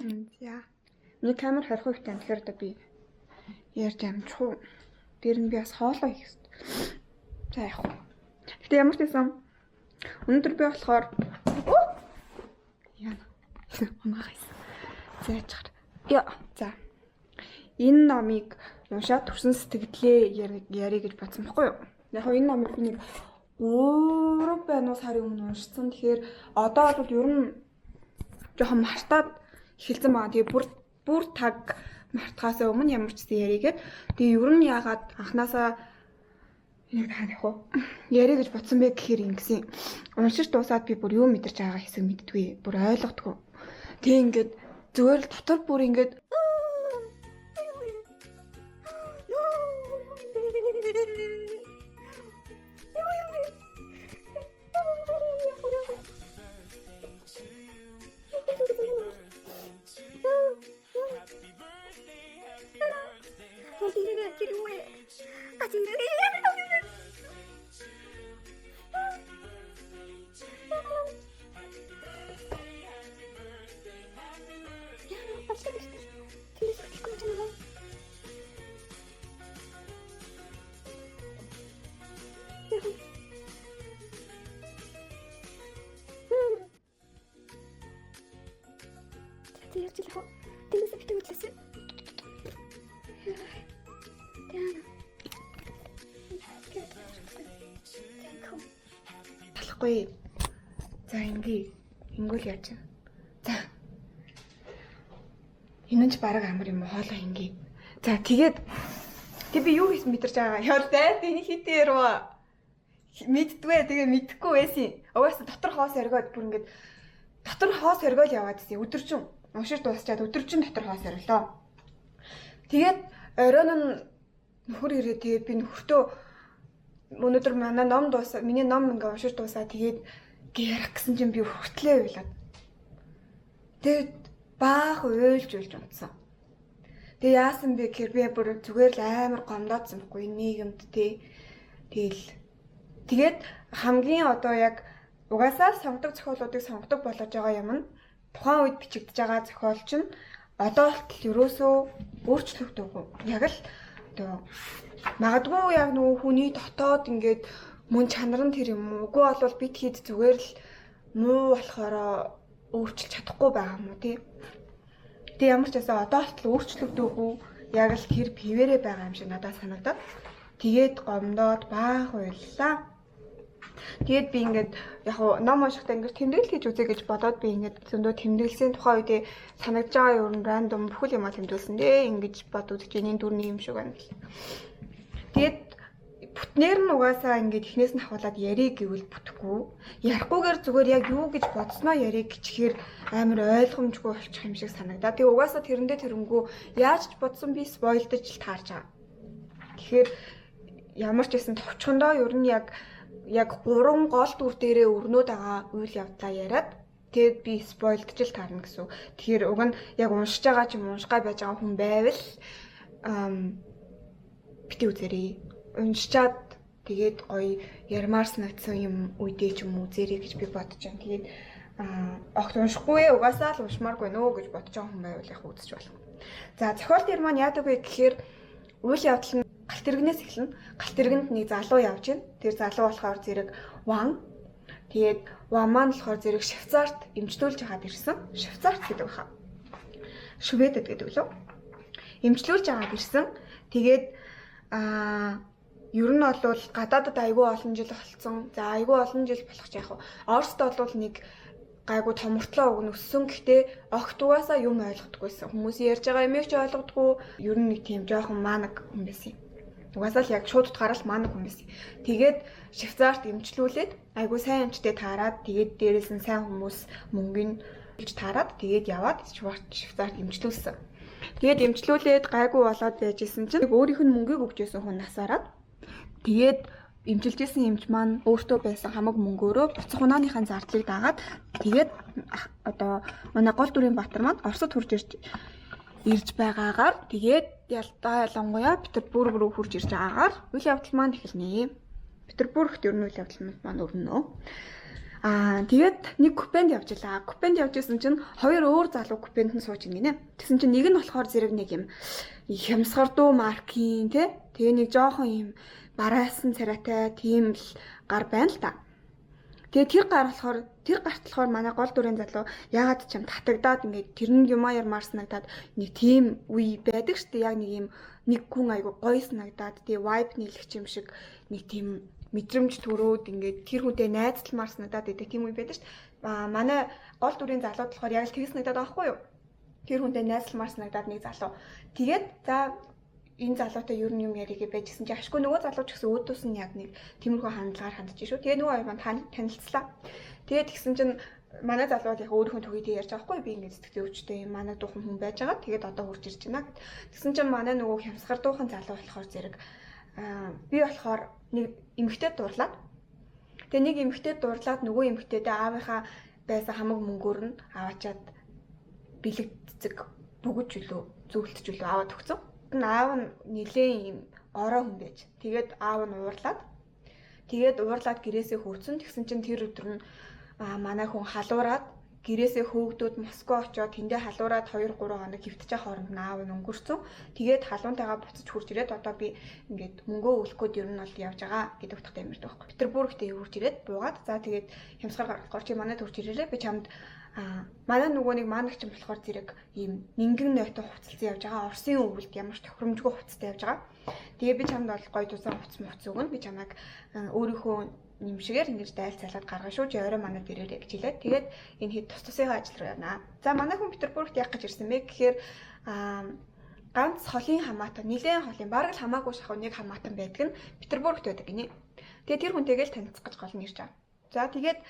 За. Миний камер 20% тань тэгэхээр одоо би ярьж амжих уу. Тэр нь би бас хоолоо хийх хэрэгтэй. За яах вэ? Гэтэ ямар ч байсан өнөөдөр би болохоор яа унгахайсан. За яачаар. Яа. За. Энэ номыг уншаад төрсөн сэтгэлээ ярих гэж бодсон байхгүй юу? Яг энэ номыг би нэг 3 байна уу сарын өмнө уншсан. Тэгэхээр одоо бол ер нь жоохон мартаад эхэлсэн байгаа. Тэгээ бүр таг мартахаас өмнө ямар ч зүйл яригээд тэгээ ер нь яагаад анханасаа энийг таах вэ? Ярих гэж бодсон бэ гэхээр ингэсэн. Уншиж дуусаад би бүр юу мэдэрч байгаа хэсэг мэддгүй. Бүр ойлгохгүй. Тэгээ ингээд зүгээр л дотор бүр ингээд талахгүй. За ингүүл яаж чинь. За. Энэ ч баг амар юм хоолоо ингээ. За тэгээд тэг би юу хийсэн мэдэрч байгаа. Хёртэй тэний хитээр рүү мэддгүй тэгээ мэдхгүй байсан. Угаасаа дотор хоос оргиод бүр ингээд дотор хоос оргиод яваад ирсэн. Өдөржин уншиж дуусчаад өдөржин дотор хоос орлоо. Тэгээд оройн нь нөхөр ирээ тэгээд би нөхөртөө өнөөдөр манай ном дуусаа миний ном ингээ уншиж дуусаа тэгээд ярих гэсэн чинь би хүртлээ уйлаад. Тэгээд баах уйлж унтсан. Тэгээ яасан бэ гэхээр би бүр зүгээр л амар гомдоодсон байхгүй нийгэмд тэгээд хамгийн одоо яг угаасаа сонгодог зохиолуудыг сонгодог болгож байгаа юм нь тухайн үед бичигдэж байгаа зохиол чинь одоо л ерөөсөө өөрчлөгдөөгүй. Яг л одоо магадгүй яг нөгөө хүний дотоод ингээд мөн чанар нь тэр юм уу? Үгүй бол бит хэд зүгээр л муу болохоор өөрчилж чадахгүй байгаа юм уу тий? Тэгээ ямар ч байсан одоо л өөрчлөгдөөгүй яг л тэр пивэрэ байгаа юм шиг надад санагдаад тэгээд гомдоод баах байлаа. Тэгээд би ингээд яг ном уншихтаа ингээд тэмдэглэл хийж үзье гэж бодоод би ингээд зөндөө тэмдэглэсийн тухайн үедээ санагдж байгаа юм рандом бүхэл юм тэмдэглэсэн дээ ингэж бод үзэж энэ дүрний юм шиг байна гэх. Тэгээд бүтнээр нь угаасаа ингээд эхнээс нь хавуулаад яриг гэвэл бүтэхгүй. Ярихгүйгээр зүгээр яг юу гэж бодсноо яриг гэчихээр амар ойлгомжгүй болчих юм шиг санагдаа. Тэгээ угаасаа тэрэндээ тэрнгүү яаж ч бодсон би спойлдож л таарч байгаа. Тэгэхээр ямар ч байсан товчхондоо ер нь яг 3 гол дүр дээрээ өрнөд байгаа үйл явдлаа яриад тэгээд би спойлдж л таарна гэсэн. Тэгэхээр уг нь яг уншиж байгаа ч юм уншгаа байж байгаа хүн байвал бити үзээрэй. Уншичаад тэгээд гоё ярмаар санагдсан юм үедээ ч юм үзээрэй гэж би бодож байна. Тэгээд огт уншихгүй угаасаа л уншмааргүй нөө гэж бодож байгаа хүн байвал яг үзэж болох. За зохиол дээр маань яадаг вэ гэхээр үйл явдал нь галт тэрэгнээс эхэлнэ. Галт тэрэгэнд нэг залуу явж байна. Тэр залуу болохоор зэрэг Ван. Тэгээд Ван маань болохоор зэрэг Швейцарт эмчлүүлж хагаад ирсэн. Швейцарт гэдэг баха. Шведэд гэдэг лөө. Эмчлүүлж хагаад ирсэн. Тэгээд ер нь бол гадаадд айгүй олон жил болцсон. За айгүй олон жил болох ч яах вэ? Оросд бол нэг гайгүй томортлоо уг нь өссөн. Гэхдээ огт угаасаа юм ойлгохдаггүйсэн. Хүмүүс ярьж байгаа юмыг ч ойлгодгүй. Ер нь нэг тийм жоохон маанаг хүн байсан. Угаасаа л яг шууд утгаараа л маанаг хүн байсан. Тэгээд Швейцарт эмчлүүлээд айгүй сайн эмчтэй таарад тэгээд дээрээс нь сайн хүмүүс мөнгөний таарад тэгээд яваад Швейцарт эмчлүүлсэн. Тэгээд эмчлүүлээд гайгүй болоод байжсэн чинь өөрийнх нь мөнгөийг өгч байсан хүн насаараад тэгээд эмчилжсэн эмч маань өөртөө байсан хамаг мөнгөөрөө буцах унааныхаа зардлыг дагаад тэгээд одоо манай гол дүрийн Баатар маань Оросд хурж ирж байгаагаар тэгээд ялангуяа Петербург руу хурж ирж байгаагаар үйл явдал маань эхэлнэ. Петербургт ер нь үйл явдал маань өрнөө. Тэгээд нэг купенд явж илаа. Купенд явж исэн чинь хоёр өөр залуу купенд нь сууж ин гинэ. Тэгсэн чинь нэг нь болохоор зэрэг нэг юм хямсгардуу маркийн тий. Тэгээ нэг жоохон юм бараасан царайтай тийм л гар байна л та. Тэгээ тэр гарт болохоор манай гол дүрийн залуу ягаад ч юм татагдаад ингээд тэр нь юмаяар марснагдаад нэг тийм үе байдаг штэ. Яг нэг юм нэг хүн айгу гоё санагдаад тэгээ vibe нийлэх юм шиг нэг тийм мэдрэмж төрөөд ингээд тэр хүнтэй найзталмаар санагдаад идэг тийм үе байдаг шүү дээ. Манай гол дүрийн залууд болохоор яг л тэгс санагдаад байгаа хгүй юу? Тэр хүнтэй найзталмаар санагдаад нэг залуу. Тэгээд за энэ залуутай юу юм яригээ байж гисэн чи ашгүй нөгөө залуу ч гэсэн өөдөөс нь яг нэг тиймэрхүү хандлагаар хандж шүү. Тэгээ нөгөө хоёр маань танилцлаа. Тэгээд тэгсэн чинь манай залуу яг өөрийнхөө төгөөдөө ярьж байгаа хгүй би ингээд сэтгэл өвчтэй юм манай дуухан хүн байж байгаа. Тэгээд одоо хурж ирж байна гэд. Тэгсэн чинь манай нөгөө хямсгар дуухан залуу болохоор зэрэг би болохоор нэг эмэгтэй дурлаад тэгээ нэг эмэгтэй дурлаад нөгөө эмэгтэйдээ аавынхаа байсан хамаг мөнгөөр нь аваачаад бэлэгдцэг бүгэж үлөө зөвлөлтж үлөө аваад өгсөн. Аав нь нилээн юм ороо хүн байж. Тэгээд аав нь уурлаад гэрээсээ хөөцөн. Тэгсэн чинь тэр өдөр нь манай хүн халуураад гэрээсээ хөөгдөөд Москва очоод тэндээ халуураад 2-3 хоног хөвтөж хооронд наав нь өнгөрцөн. Тэгээд халуунтайгаа буцаж хурж ирээд одоо би ингээд мөнгөө өлөх гээд ер нь бол явж байгаа гэдэг утгатай юм байна. Петербургт хурж ирээд буугаад за тэгээд хямсгаар гаргахаар чи манай төрж ирээрээ би чамд манай нөгөө нэг маанагч юм болохоор зэрэг ийм нингэн нойтон хувцалсан явж байгаа. Орсын өвөлд ямар ч тохиромжгүй хувцастай явж байгаа. Тэгээ би чамд бол гоё тусаа хувц өгнө. Би чамайг өөрийнхөө нэмшигээр ингэж дайлцаалаад гаргана шүү. Чи орой манад ирээрэй гэж хэлээд тэгээд энэ хэд тусынхаа ажил руу явна. За манай хүн Петербургт яг гэж ирсэн бэ гэхээр ганц холын хамаатан нилээн холын бараг л хамаагүй шахав нэг хамаатан байдаг нь Петербургт байдаг гинэ. Тэгээд тэр хүнтэйгээ л танилцах гэж гол нь ирж байгаа. За тэгээд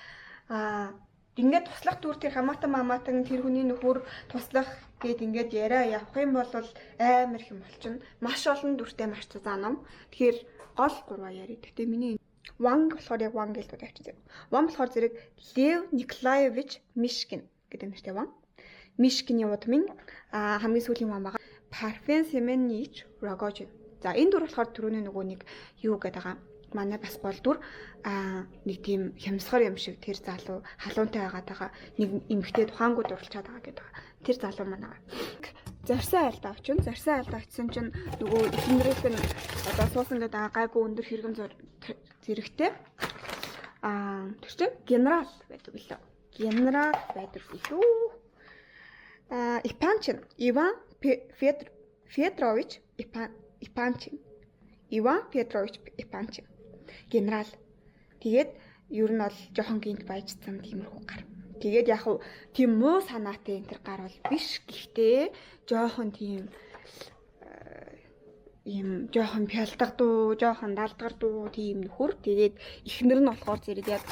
ингээд туслах дүр тэр хамаатан тэр хүний нөхөр туслах гэд ингээд яриа явах юм бол амар их юм болчихно. Маш олон дүртэй маш цаа ном. Тэгэхээр гол 3 яри. Гэхдээ миний Ванг болохоор яг Ванг гэлдүүд авчиж байгаа. Ван болохоор зэрэг Лев Николаевич Мишкин гэдэг нэртэй Ван. Мишкиний удмын хамгийн сүүлийн Ван байгаа. Парфен Семенович Рогожин. За энэ дүр болохоор түрүүний нөгөө нэг юу гэдэг байгаа. Манай бас гол дүр нэг тийм хямсгар юм шиг тэр залуу халуунтай байгаа нэг эмэгтэй тухаангууд дурлцаад байгаа гэдэг. Тэр залуу манай зарсан айлдаа очив. Зарсан айлдаа очисон чинь нөгөө ихнэрийнх нь одоо суусан гэдэг гайгүй өндөр хэрэгэн зэрэгтэй тэр чинь генерал байдаг билээ. Генерал байдаг билүү. Ипанчин Иван Федорович Ипанчин. Иван Федорович Ипанчин. Генерал. Тэгээд ер нь бол жоохон гинт баяжсан тиймэрхүү гар. Тэгээд яг хуу тийм муу санаатай энэ төр гар бол биш. Гэхдээ жоохон тийм ийм жоохон пялдагдуу, жоохон далдгардуу тийм нөхөр. Тэгээд ихнэр нь болохоор зэрэг яг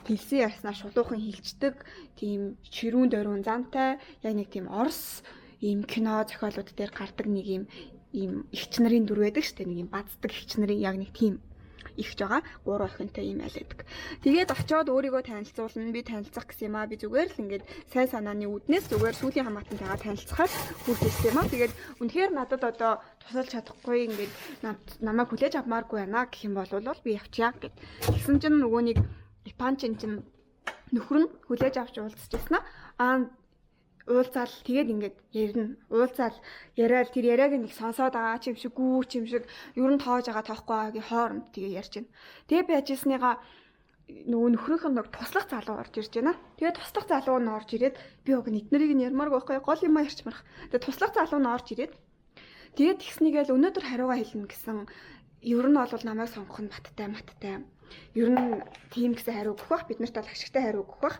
хэлсэн яснаа шулуухан хилчдэг, тийм чирүүн дөрвөн зантай, яг нэг тийм Орос ийм кино зохиолууд дээр гардаг нэг ийм ихч нарын дүр байдаг шүү дээ. Нэг ийм баддаг ихч нарын яг нэг тийм ихж байгаа. 3 охинтой юм айлдаг. Тэгээд очиод өөрийгөө танилцуулна. Би танилцах гэсэн юм аа. Би зүгээр л ингээд сайн санааны үднээс зүгээр сүүлийн хамаатантайгаа танилцахаар хүрсэн юм аа. Тэгээд үнэхээр надад одоо тусалж чадахгүй ингээд намайг хүлээж авмааргүй байна гэх юм бол би явчихъя гэд. Тэгсэн чинь нөгөө нэг Ипанчин чинь нөхөр нь хүлээж авч уулзчихсан аа. Уулзаал тэгээд ингээд ярина. Уулзаал яриад тэр яриаг нэг сонсоод байгаа ч юм шиг гүү ч юм шиг ер нь тоож байгаа тоохгүй байгаагийн хооронд тэгээ ярьж байна. Тэгээ байжсныгаа нөгөө нөхрийнх нь туслах залуу орж ирж байна. Тэгээ туслах залуу нь орж ирээд би уг эднэрийг нь ярмааргүй байхгүй гол юм ярьчмарх. Тэгээ туслах залуу нь орж ирээд тэгээд тэгснийгээл өнөөдөр хариугаа хэлнэ гэсэн ер нь бол намайг сонгох нь маттай. Ер нь тийм гэсэн хариу өгөх бах бид нарт бол ашигтай хариу өгөх бах.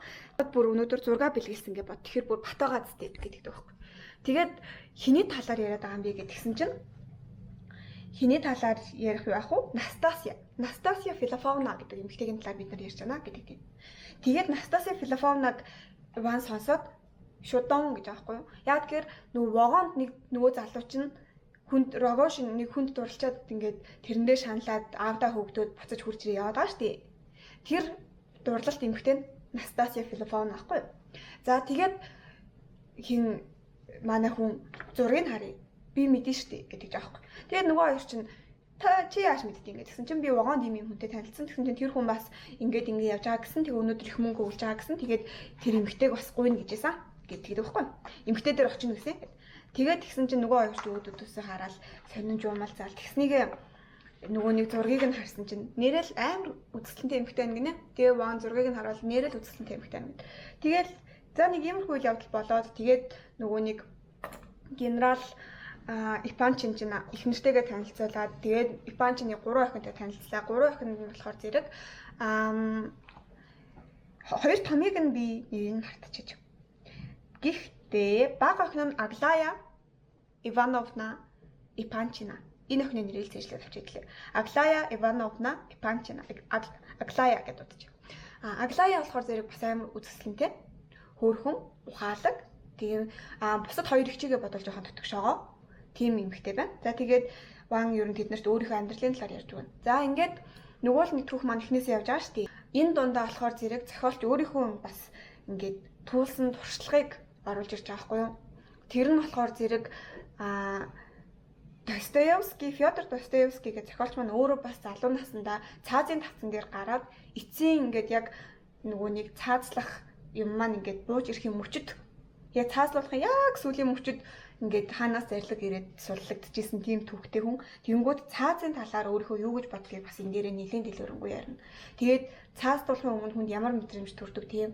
Бүр өнөөдөр зураг бэлгэлсэн гэж бод. Тэгэхээр бүр батагаа зэт гэдэг байхгүй. Тэгээд хиний талаар яриад байгаа юм би гэдгсэн чинь хиний талаар ярих юу ах вэ? Настасья Филофовна гэдэг эмэгтэйгийн талаар бид нар ярьж байна гэдэг. Тэгээд Настасья Филофовнаг ван сонсоод шудон гэж аахгүй юу? Яг тэгэхээр нөгөө вагонд нэг нөгөө залуу чинь хүнд Рогошин нэг хүнд дурлцаад ингээд тэрэндээ шаналаад аавдаа хөөгдөөд буцаж хурж ирээ яваад байгаа шүү дээ. Тэр дурлалт эмэгтэй нь Настасья Филофовна аахгүй юу? За тэгээд хин манай хүн зургийг харъя. Би мэдэн шүү дээ гэдэг аахгүй. Тэгээд нөгөө хоёр чинь та чи яаж мэддэг ингэ гэсэн чинь би вагонд ийм юм хүнтэй танилцсан. Тэгсэн чинь тэр хүн бас ингэж явж байгаа гэсэн. Тэг өнөөдөр их мөнгө өгж байгаа гэсэн. Тэгээд тэр эмэгтэйг бас гуйна гэжсэн гэдэг байхгүй. Эмэгтэй дээр очино гэсэн. Тэгээд тэгсэн чинь нөгөө оюуч өөдөөсөө хараад сонин жуумал заал. Тэгснийгээ нөгөө нэг зургийг нь харсан чинь нэрэл амар үзэсгэлэнтэй эмэгтэй байна гинэ. Тэгээ вагон зургийг нь хараад нэрэл үзэсгэлэнтэй эмэгтэй байна. Тэгээд за нэг иймэрхүү явдал болоод тэгээд нөгөө нэг генерал Ипанчин чинь их нэртэйгээ танилцуулаад тэгээд Ипанчины 3 охинтой танилцлаа. 3 охин нь болохоор зэрэг хоёр томыг нь би нэрийг мартчихэж. Гэхдээ бага охин нь Аглая Ивановна Ипанчина. Энэ охины нэрийг цэжлээд авчиглээ. Аглая Ивановна Ипанчина. Аглая гэдэг удаж. Аглая болохоор зэрэг бас амар үзэсгэлэнтэй. Хөөрхөн, ухаалаг. Тэгээд бусад хоёр ихчигээ бодол жоохон тотгошоогоо. Тим эмэгтэй байна. За тэгээд ван ер нь тэднэрт өөрийнхөө амьдралын талаар ярьж байна. За ингээд нөгөө л нэг түүх маань эхнээсээ явж байгаа шүү дээ. Энэ дундаа болохоор зэрэг зохиолч өөрийнхөө бас ингээд туулсан туршлагыг оруулж ирж байгаа байхгүй юу? Тэр нь болохоор зэрэг Достоевский, Фёдор Достоевский гэх зохиолч маань өөрөө бас залуу наснда цаазын тавцан дээр гараад эцсийн ингээд яг нөгөө нэг цаазлах юм маань ингээд бууж ирэх юм мөчөд яг цаазлуулах яг сүүлийн мөчөд ингээд хаанаас зарлаг ирээд сурлагдчихсэн тийм түүхтэй хүн. Тэнгүүд цаазын талаар өөрийнхөө юу гэж бодгийг бас энэ дээрээ нэлийн дэлгэрэнгүй ярина. Тэгээд цаазлуулахын өмнө хүнд ямар мэдрэмж төрдөг тийм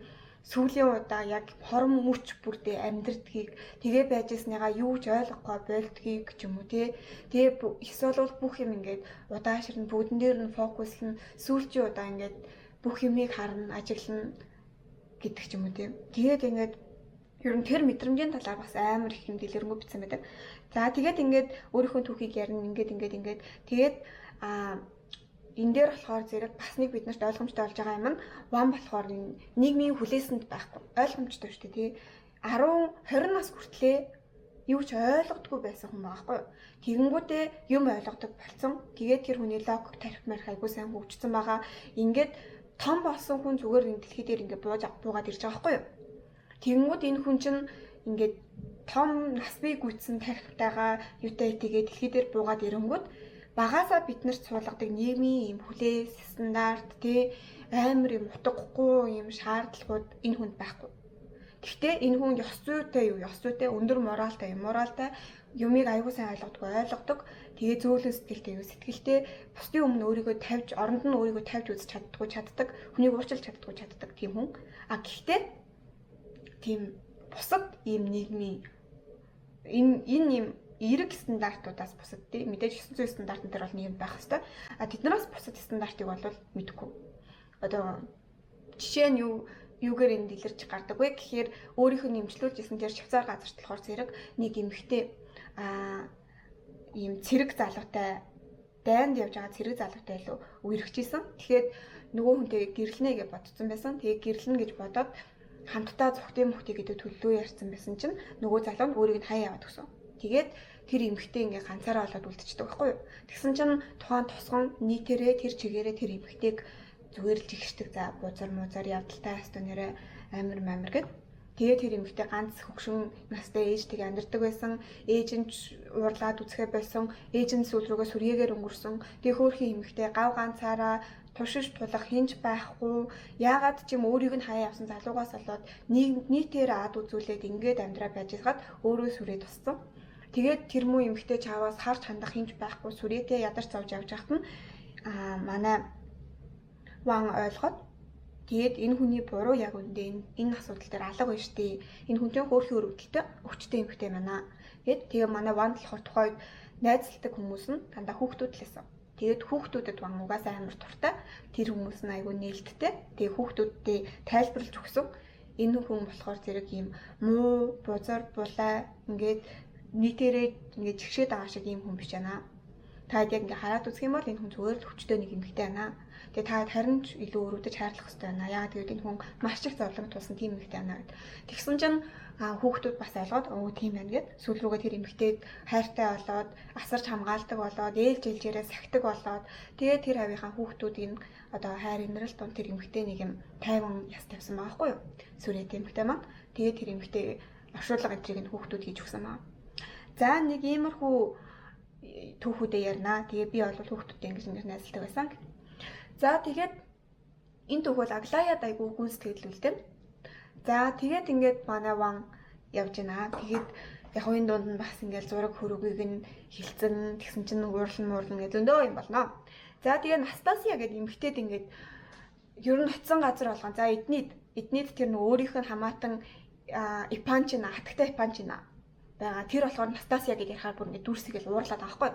сүүлийн удаа яг хорон мөч бүрдээ амьдрдгийг тэгээ байжсныгаа юу ч ойлгохгүй болдгийг ч юм уу тэгээ эсвэл бүх юм ингээд удаашрна бүгдэн дээр нь фокуслна сүүлчийн удаа ингээд бүх юмыг харна ажиглана гэдэг ч юм уу тэгээд ингээд ер нь тэр мэдрэмжийн талаар бас амар их юм дэлгэрэнгүй бичсэн байдаг. За тэгээд ингээд өөрийнхөө түүхийг ярина ингээд тэгээд энэ дээр болохоор зэрэг бас нэг биднэрт ойлгомжтой болж байгаа юм нь ван болохоор энэ нийгмийн хүлээсэнд байхгүй ойлгомжтой шүү дээ тий 10 20 нас хүртлээ юу ч ойлгодгүй байсан хүн байгаа байхгүй юу. Тэгэнгүүтээ юм ойлгодог болсон. Тэгээд тэр хүний логик тарих марих айгуу сайн хөгжсөн байгаа. Ингээд том болсон хүн зүгээр энэ дэлхий дээр ингээд буугаад ирж байгаа байхгүй юу. Тэгэнгүүт энэ хүн чинь ингээд том нас бий гүйцсэн тарихтайгаа юутай тэгээд дэлхий дээр буугаад ирэнгүүт багаасаа биднэрт суулгадаг нийгмийн юм хүлээс стандарт тий амар юм утгагүй юм шаардлагууд энэ хүнд байхгүй. Гэхдээ энэ хүн ёс зүйтэй өндөр моралтай юмыг аягүй сайн ойлгодог. Тэгээ зөөлөн сэтгэлтэй бусдын өмнө өөрийгөө тавьж оронд нь өөрийгөө тавьж үзэж чаддаг, хүнийг уучлах чаддаг тийм хүн. Гэхдээ тийм бусад ийм нийгмийн энэ юм эерэг стандартуудаас бусад тий мэдээж 900 стандартн дээр бол нийгэм байх хэвээр. Тэднээс бусад стандартыг бол мэдэхгүй. Одоо жишээ нь юугээр энэ дэлгэрч гардаг вэ гэхээр өөрийнхөө нэмжлүүлж исэн дээр Швейцар газарт болохоор зэрэг нэг эмэгтэй ийм цэрэг залуутай дайнд явж байгаа цэрэг залуутай илүү үерхчихсэн. Тэгэхээр нөгөө хүнтэй гэрлэнэ гэж бодсон байсан. Тэгээ гэрлэнэ гэж бодоод хамтдаа зүхтэй мөхтэй гэдэг төлөвлөө ярьсан байсан чинь нөгөө залуу нь өөрийг нь хаяа яваад өгсөн. Тэгээд тэр эмэгтэй ингээ ганцаараа болоод үлдчихдэг байхгүй юу. Тэгсэн чинь тухайн тусган нийтээрээ тэр чигээрээ тэр эмэгтэйг зүгээр л жигшдэг. За бузар явдалтай хэвээр нэрээ амир гэд. Тэгээд тэр эмэгтэй ганц хөгшин настай ээжтэйг амьдардаг байсан. Ээж нь уурлаад үсгээ байсан. Ээж нь сүүл рүүгээ сүргээгээр өнгөрсөн. Тэгээ хөөрхөн эмэгтэй гав ганцаараа туршиж тулах хинж байхгүй. Яагаад ч юм өөрийг нь хаяа явсан залуугаас болоод нийтээр ад үзүүлээд ингээд амьдраа байж хаад өөрөө сүрээ туссан. Тэгээд тэр муу эмэгтэй чааваас харж хандах хинж байхгүй сүрээтэй ядарч зовж явж байхад нь манай ван ойлгоод тэгээд энэ хүний буруу яг үндэ энэ асуудал дээр алга байна штэ. Энэ хүнтэй хөөрхөн өрөвдөлтөй өвчтэй эмэгтэй байна. Тэгээд манай ван болохоор тухайд найзалдаг хүмүүс нь дандаа хүүхдүүд л байсан. Тэгээд хүүхдүүдэд ван угаасаа амар туртай. Тэр хүмүүс нь айгүй нээлттэй. Тэгээд хүүхдүүдтэй тайлбарлаж өгсөн. Энэ хүн болохоор зэрэг ийм муу, бузар, булаа ингээд нийтээрээ ингээд жигшээд байгаа шиг ийм хүн биш байна. Та яг ингээд хараад үзэх юм бол энэ хүн зүгээр л өвчтөй нэг эмэгтэй байна. Тэгээ та харин ч илүү өрөвдөж хайрлах хэрэгтэй байна. Яагаад гэвэл энэ хүн маш их зовлон тулсан тийм эмэгтэй байна гэд. Тэгсэн чинь хүүхдүүд бас ойлгоод тийм байна гэд сүүл рүүгээ тэр эмэгтэйг хайртай болоод асарч хамгаалдаг болоод ээлж ээлжээрээ сахидаг болоод тэгээ тэр авийнхаа хүүхдүүдийн одоо хайр инрэл тун тэр эмэгтэй нэг юм тайван яс тавьсан байгаа хгүй юу. Сүрээд эмэгтэй маань тэгээ тэр эмэгтэй оршуулга энтрийг нь хүүхдүүд хийж өгсөн байна. За нэг иймэрхүү түүхүүдээ ярина. Тэгээ би бол хүүхдүүдтэй ингэж найзалдаг байсан. За тэгээд энэ түүх бол Аглаяд айгүй гүн сэтгэлүүлдэг. За тэгээд ингээд манай ван явж байна. Тэгээд яг энэ дунд нь бас ингээд зураг хөрөгийг нь хилцэн тэгсэн чинь уурлан гэж зөндөө юм болно. За тэгээд Настасия гэдэг эмэгтэйд ингээд ер нь хоцсон газар болгон. За эднийд тэр нэг өөрийнх нь хамаатан Ипанчина, хатагтай Ипанчина байгаа. Тэр болохоор Настасия гэж ярихаар бүр ингээд дүрсгээл уурлаад байгаа байхгүй.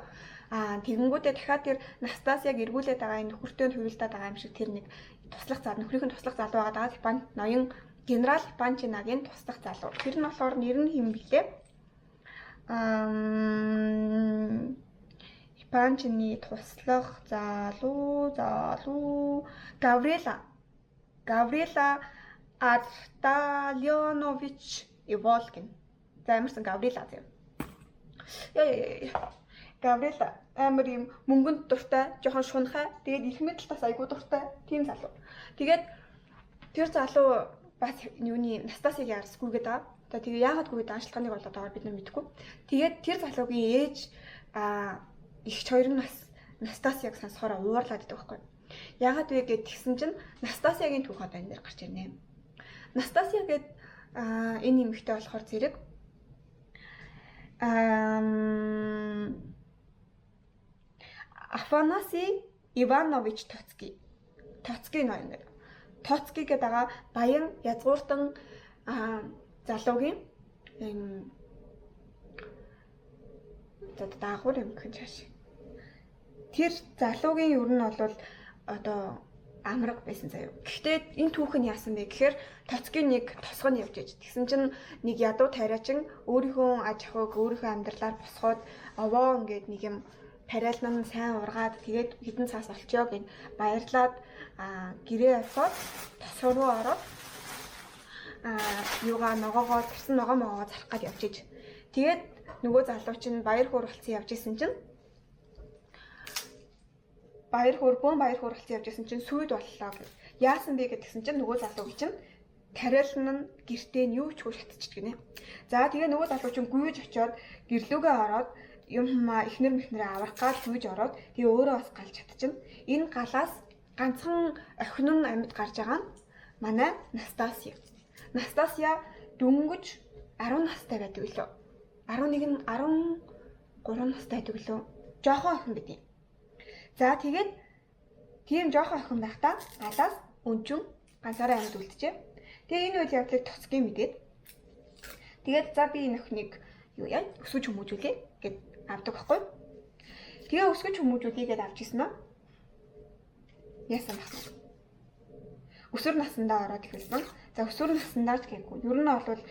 Тэгэнгүүтээ дахиад тэр Настасияг эргүүлээд байгаа энэ нөхөртөө хувилдаад байгаа юм шиг тэр нэг нөхрийнх нь туслах залуу байгаа. Ипан ноён генерал Ипанчинагийн туслах залуу. Тэр нь болохоор нэр нь хэм блэ? Ипанчины туслах залуу Гаврила Артальонович Иволгин. За ямарсан Гаврила зав. Гаврила амар юм мөнгөнд дуртай, жоохон шунхай. Тэгээд их мэдл бас айгуу дуртай. Тийм залуу. Тэгээд тэр залуу бас юуны Настасийг ярсгүйгээд байгаа. Тэгээ яагаад гүйгээд аншлагыг бол одоо бид нар мэдэхгүй. Тэгээд тэр залуугийн ээж ихч хоёр нь бас Настасийг сонсохоор уурлаад байдаг байхгүй. Яагаад вэ гэд тэгсэн чинь Настасиагийн түүх одоо энэ дээр гарч ирнэ. Настасия гэд энэ эмэгтэй болохоор зэрэг Афанасий Иванович Тоцкий ноён гэдэг. Тоцкий гэдэг байгаа баян язгууртан залуугийн даагуур юм гэх чааш. Тэр залуугийн ер нь бол одоо амраг байсан заяа. Гэхдээ энэ түүх нь яасан бэ гэхээр Тоцкийн нэг тосгоо нь явж иж. Тэгсэн чинь нэг ядуу тариачин өөрийнхөө аж ахуйг өөрийнхөө амьдралаар босгоод овоо ингээд нэг юм тариална нь сайн ургаад тэгээд хідэн цаас олчоо гэж баярлаад гэрээ асаад тосгоо руу ороод юугаа ногоогоо тэрсэн ногоо зарах гээд явж иж. Тэгээд нөгөө залуу чинь баяр хөөр болцсон явж исэн чинь баяр хөөр болцсон явж исэн чинь сүйд боллоо гэж. Яасан бэ гэдгсэн чинь нөгөө залуу чинь тариална нь гэртээ нь юу ч хөө шатчих гинэ. За тэгээ нөгөө залуу чинь гүйж очиод гэрлүүгээ ороод юм эхнэрээ аврах гал гүйж ороод тэгээ өөрөө бас галж чадчихна. Энэ галаас ганцхан охин нь амьд гарч байгаа нь манай Настасия дөнгөж 10 настай байдаг лөө. 11 13 настай байдаг лөө. Жохон охин гэдэг юм. За тэгээд тийм жохон охин байхдаа галаас өнчүн ганцаараа амьд үлджээ. Тэгээ энэ үйл явдлыг Тоцкий мэдээд тэгээд за би энэ охиныг юу яа өсвөж хүмүүжүүлээ гэд авдаг байхгүй. Тэгээ өсвөж хүмүүжүүлээ гэд авч ирсэн нь яасан бэ? Өсвөр насндаа ороод ихэлсэн. За өсвөр наснdaa ч гэхгүй. Ер нь бол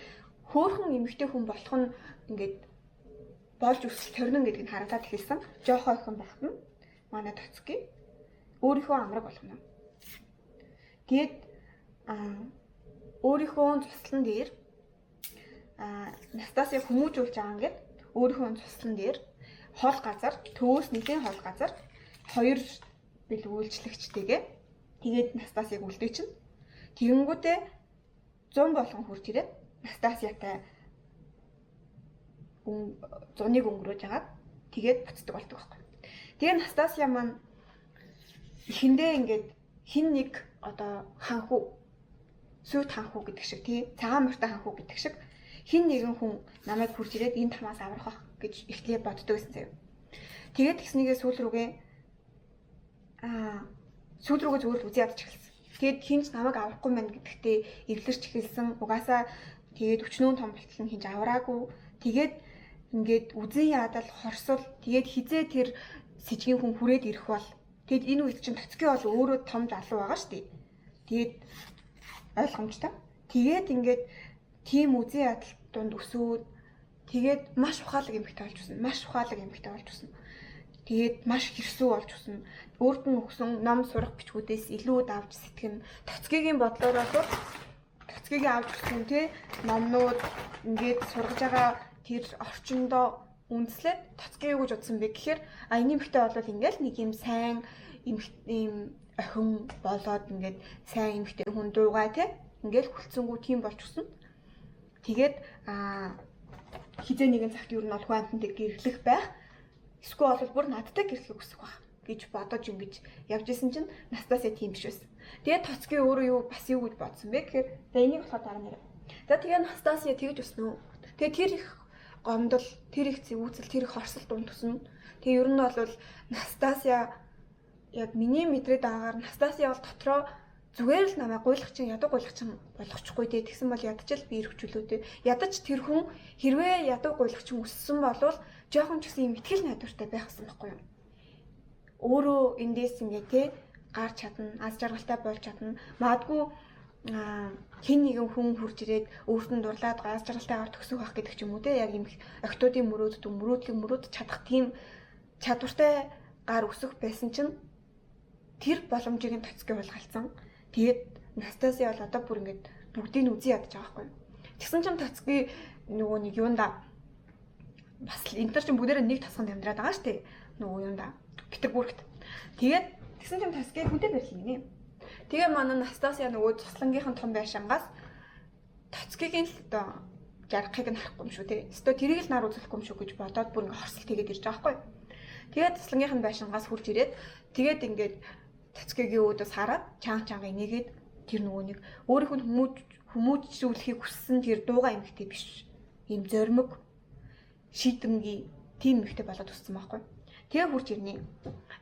хөөхөн эмэгтэй хүн болох нь ингээд болж өсөх төрнөн гэдгийг харагдаад ихэлсэн. Жохон охин байхад нь манай Тоцкий өөрийнхөө амраг болгоно. Тэгээд өөрийнхөө цуслан дээр Настасийг хүмүүжүүлж байгаа ингээд өөрийнхөө цуслан дээр хол газар, төвөөс нэгэн хол газар хоёр бэлгүүлжлэгчтэйгээ тэгээд Настасийг үлдээчин. Тэгэнгүүтээ 100 болгон хурж ирээд Настасиятай зуныг өнгөрөөж агаад тэгээд буцдаг болдог байхгүй. Тэгээ Настасия маань эхэндээ ингээд хин нэг одоо ханху сүйт ханху гэдэг шиг тий цагаан мөртэй ханху гэдэг шиг хин нэгэн хүн намайг хурж ирээд энэ тамаас аврах байх гэж ихлээ боддог байсан заяа. Тэгээд тэгснийгээ сүүл рүүгээ зүгээр үзий ядч эхэлсэн. Тэгээд хинч намайг авахгүй мэн гэдэгтээ эвлэрч эхэлсэн. Угаасаа тэгээд өчнөө том болтол нь хинч авраагүй. Тэгээд ингээд үзэн ядал хорсол тэгээд хизээ тэр сэжгийн хүн хүрээд ирэх бол тэгэд энэ үед чинь Тоцкий бол өөрөө том залуу байгаа шүү дээ. Тэгээд ойлгомжтой. Тэгээд ингээд тийм үзэн ядал донд өсөөд тэгээд маш ухаалаг эмэгтэй болж өснө. Тэгээд маш хэрсүү болж өснө. Өөрт нь өгсөн ном сурах бичгүүдээс илүү давж сэтгэн. Тоцкигийн бодлоор бол Тоцкигийн авч өгсөн тий номнууд ингээд сургаж байгаа тэр орчиндоо үндэслээд Тоцкийг гэж утсан бэ гэхээр энэ эмэгтэй бол ингээд нэг юм сайн юм охин болоод ингээд сайн эмэгтэй хүн дуугаа тий ингээд хүлцэнгүү тийм болж өснө. Тэгээд хизээ нэгэн цагт юу нь бол хүн амьтанд гэрлэх байх. Эсвэл бол бүр надтай гэрлэх үсэх баг гэж бодож ингэж явж исэн чинь Настасиа тийм биш байсан. Тэгээд Тоцки өөрөө юу бас юу гэж бодсон бэ гэхээр за энийг болохоор дараа нэрээ. За тэгээд Настасиа тэгж өснө. Тэгээд тэр их гомдол, тэр их зэвүүцэл, тэр их хорсолт дунд төснө. Тэгээд ер нь бол Настасиа яг миний мэдрээд байгаагаар Настасиа бол дотроо зүгээр л намайг гуйлах чинь ядуу гуйлах чинь болгочихгүй дээ. Тэгсэн бол ядаж л би эрхчлөөтэй. Ядаж тэр хүн хэрвээ ядуу гуйлах чинь өссөн болвол жоохон ч гэсэн юм итгэл найдвартай байх гэсэн байхгүй юу? Өөрөө эндээс ингээ те гарч чадна, аз жаргалтай болж чадна. Магадгүй хэн нэгэн хүн хурж ирээд өөртөө дурлаад аз жаргалтайгаар төгсөх байх гэдэг ч юм уу те яг юм октодын мөрөөдөлд чадах тийм чадвартай гар өсөх байсан чинь тэр боломжийг нь Тоцки хулгайлцсан. Тэгээд Настасиа бол одоо бүр ингээд бүгдийг нь үзий ядаж байгаа байхгүй. Тэгсэн чинь Тоцки нөгөө нэг юунда бас энэ төр чинь бүгдээрээ нэг тасганд амьдраад байгаа шүү дээ. Нөгөө юунда Петербургт. Тэгээд тэгсэн чинь Тоцки хүнтэй барьсан гинэ. Тэгээ манай Настасиа нөгөө цуслангийнхан том байшингаас Тоцкигийн л одоо жаргахыг нь харахгүй юм шүү те. Өстө тэрийг л нар үзэхгүй юм шүү гэж бодоод бүр ингээд хорсол тэгээд ирж байгаа байхгүй. Тэгээд цуслангийнхан байшингаас хурж ирээд тэгээд ингээд Тоцкигийн өөдөөс хараад чанга энийгээд тэр нөгөө нэг өөрийнхөө хүмүүжүүлэхийг хүссэн тэр дууга эмэгтэй биш. Ийм зоримог шийдэмгийн тим эмэгтэй болоод өссөн байхгүй. Тэгээ хурж ирнэ.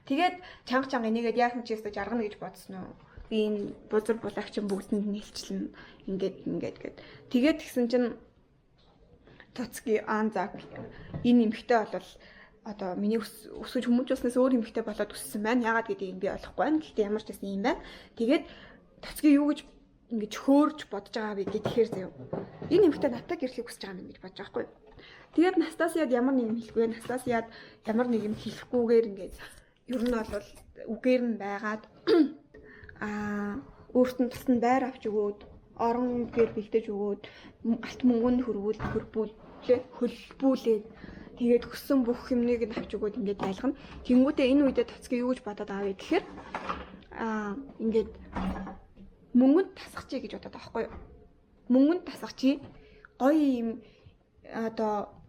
Тэгээд чанга энийгээд яахан ч гэсэн жаргана гэж бодсон уу? Би энэ бузар булагчин бүгдэнд нийлчлэн ингээд гэд. Тэгээд тэгсэн чинь Тоцки за энэ эмэгтэй бол одоо миний өсөж хүмүүжүүлснээс өөр эмэгтэй болоод өссөн байна. Яагаад гэдгийг би ойлгохгүй байна. Гэхдээ ямар ч гэсэн юм байна. Тэгээд Тоцки юу гэж ингэж хөөрж бодож байгаа вэ гэхээр заяа. Энэ эмэгтэй надтай гэрлэх хүсэж байгаа юм гэж бодож байгаа хгүй. Тэгээд Настасиад ямар нэг юм хэлэхгүй. Настасиад ямар нэг юм хэлэхгүйгээр ингэж ер нь бол үгээр нь байгаад өөртөө тусна байр авч өгөөд орон гээр бэлдэж өгөөд алт мөнгөнд хөлбүүлээд тэгээд хүссэн бүх юмныг нь авч өгөөд ингээд байлгана. Тэнгүүтээ энэ үедээ Тоцки юу гэж бодоод аваа вэ гэхээр ингээд мөнгөнд тасахчий гэж бодоод байгаа байхгүй юу? Мөнгөнд тасахчий гоё юм одоо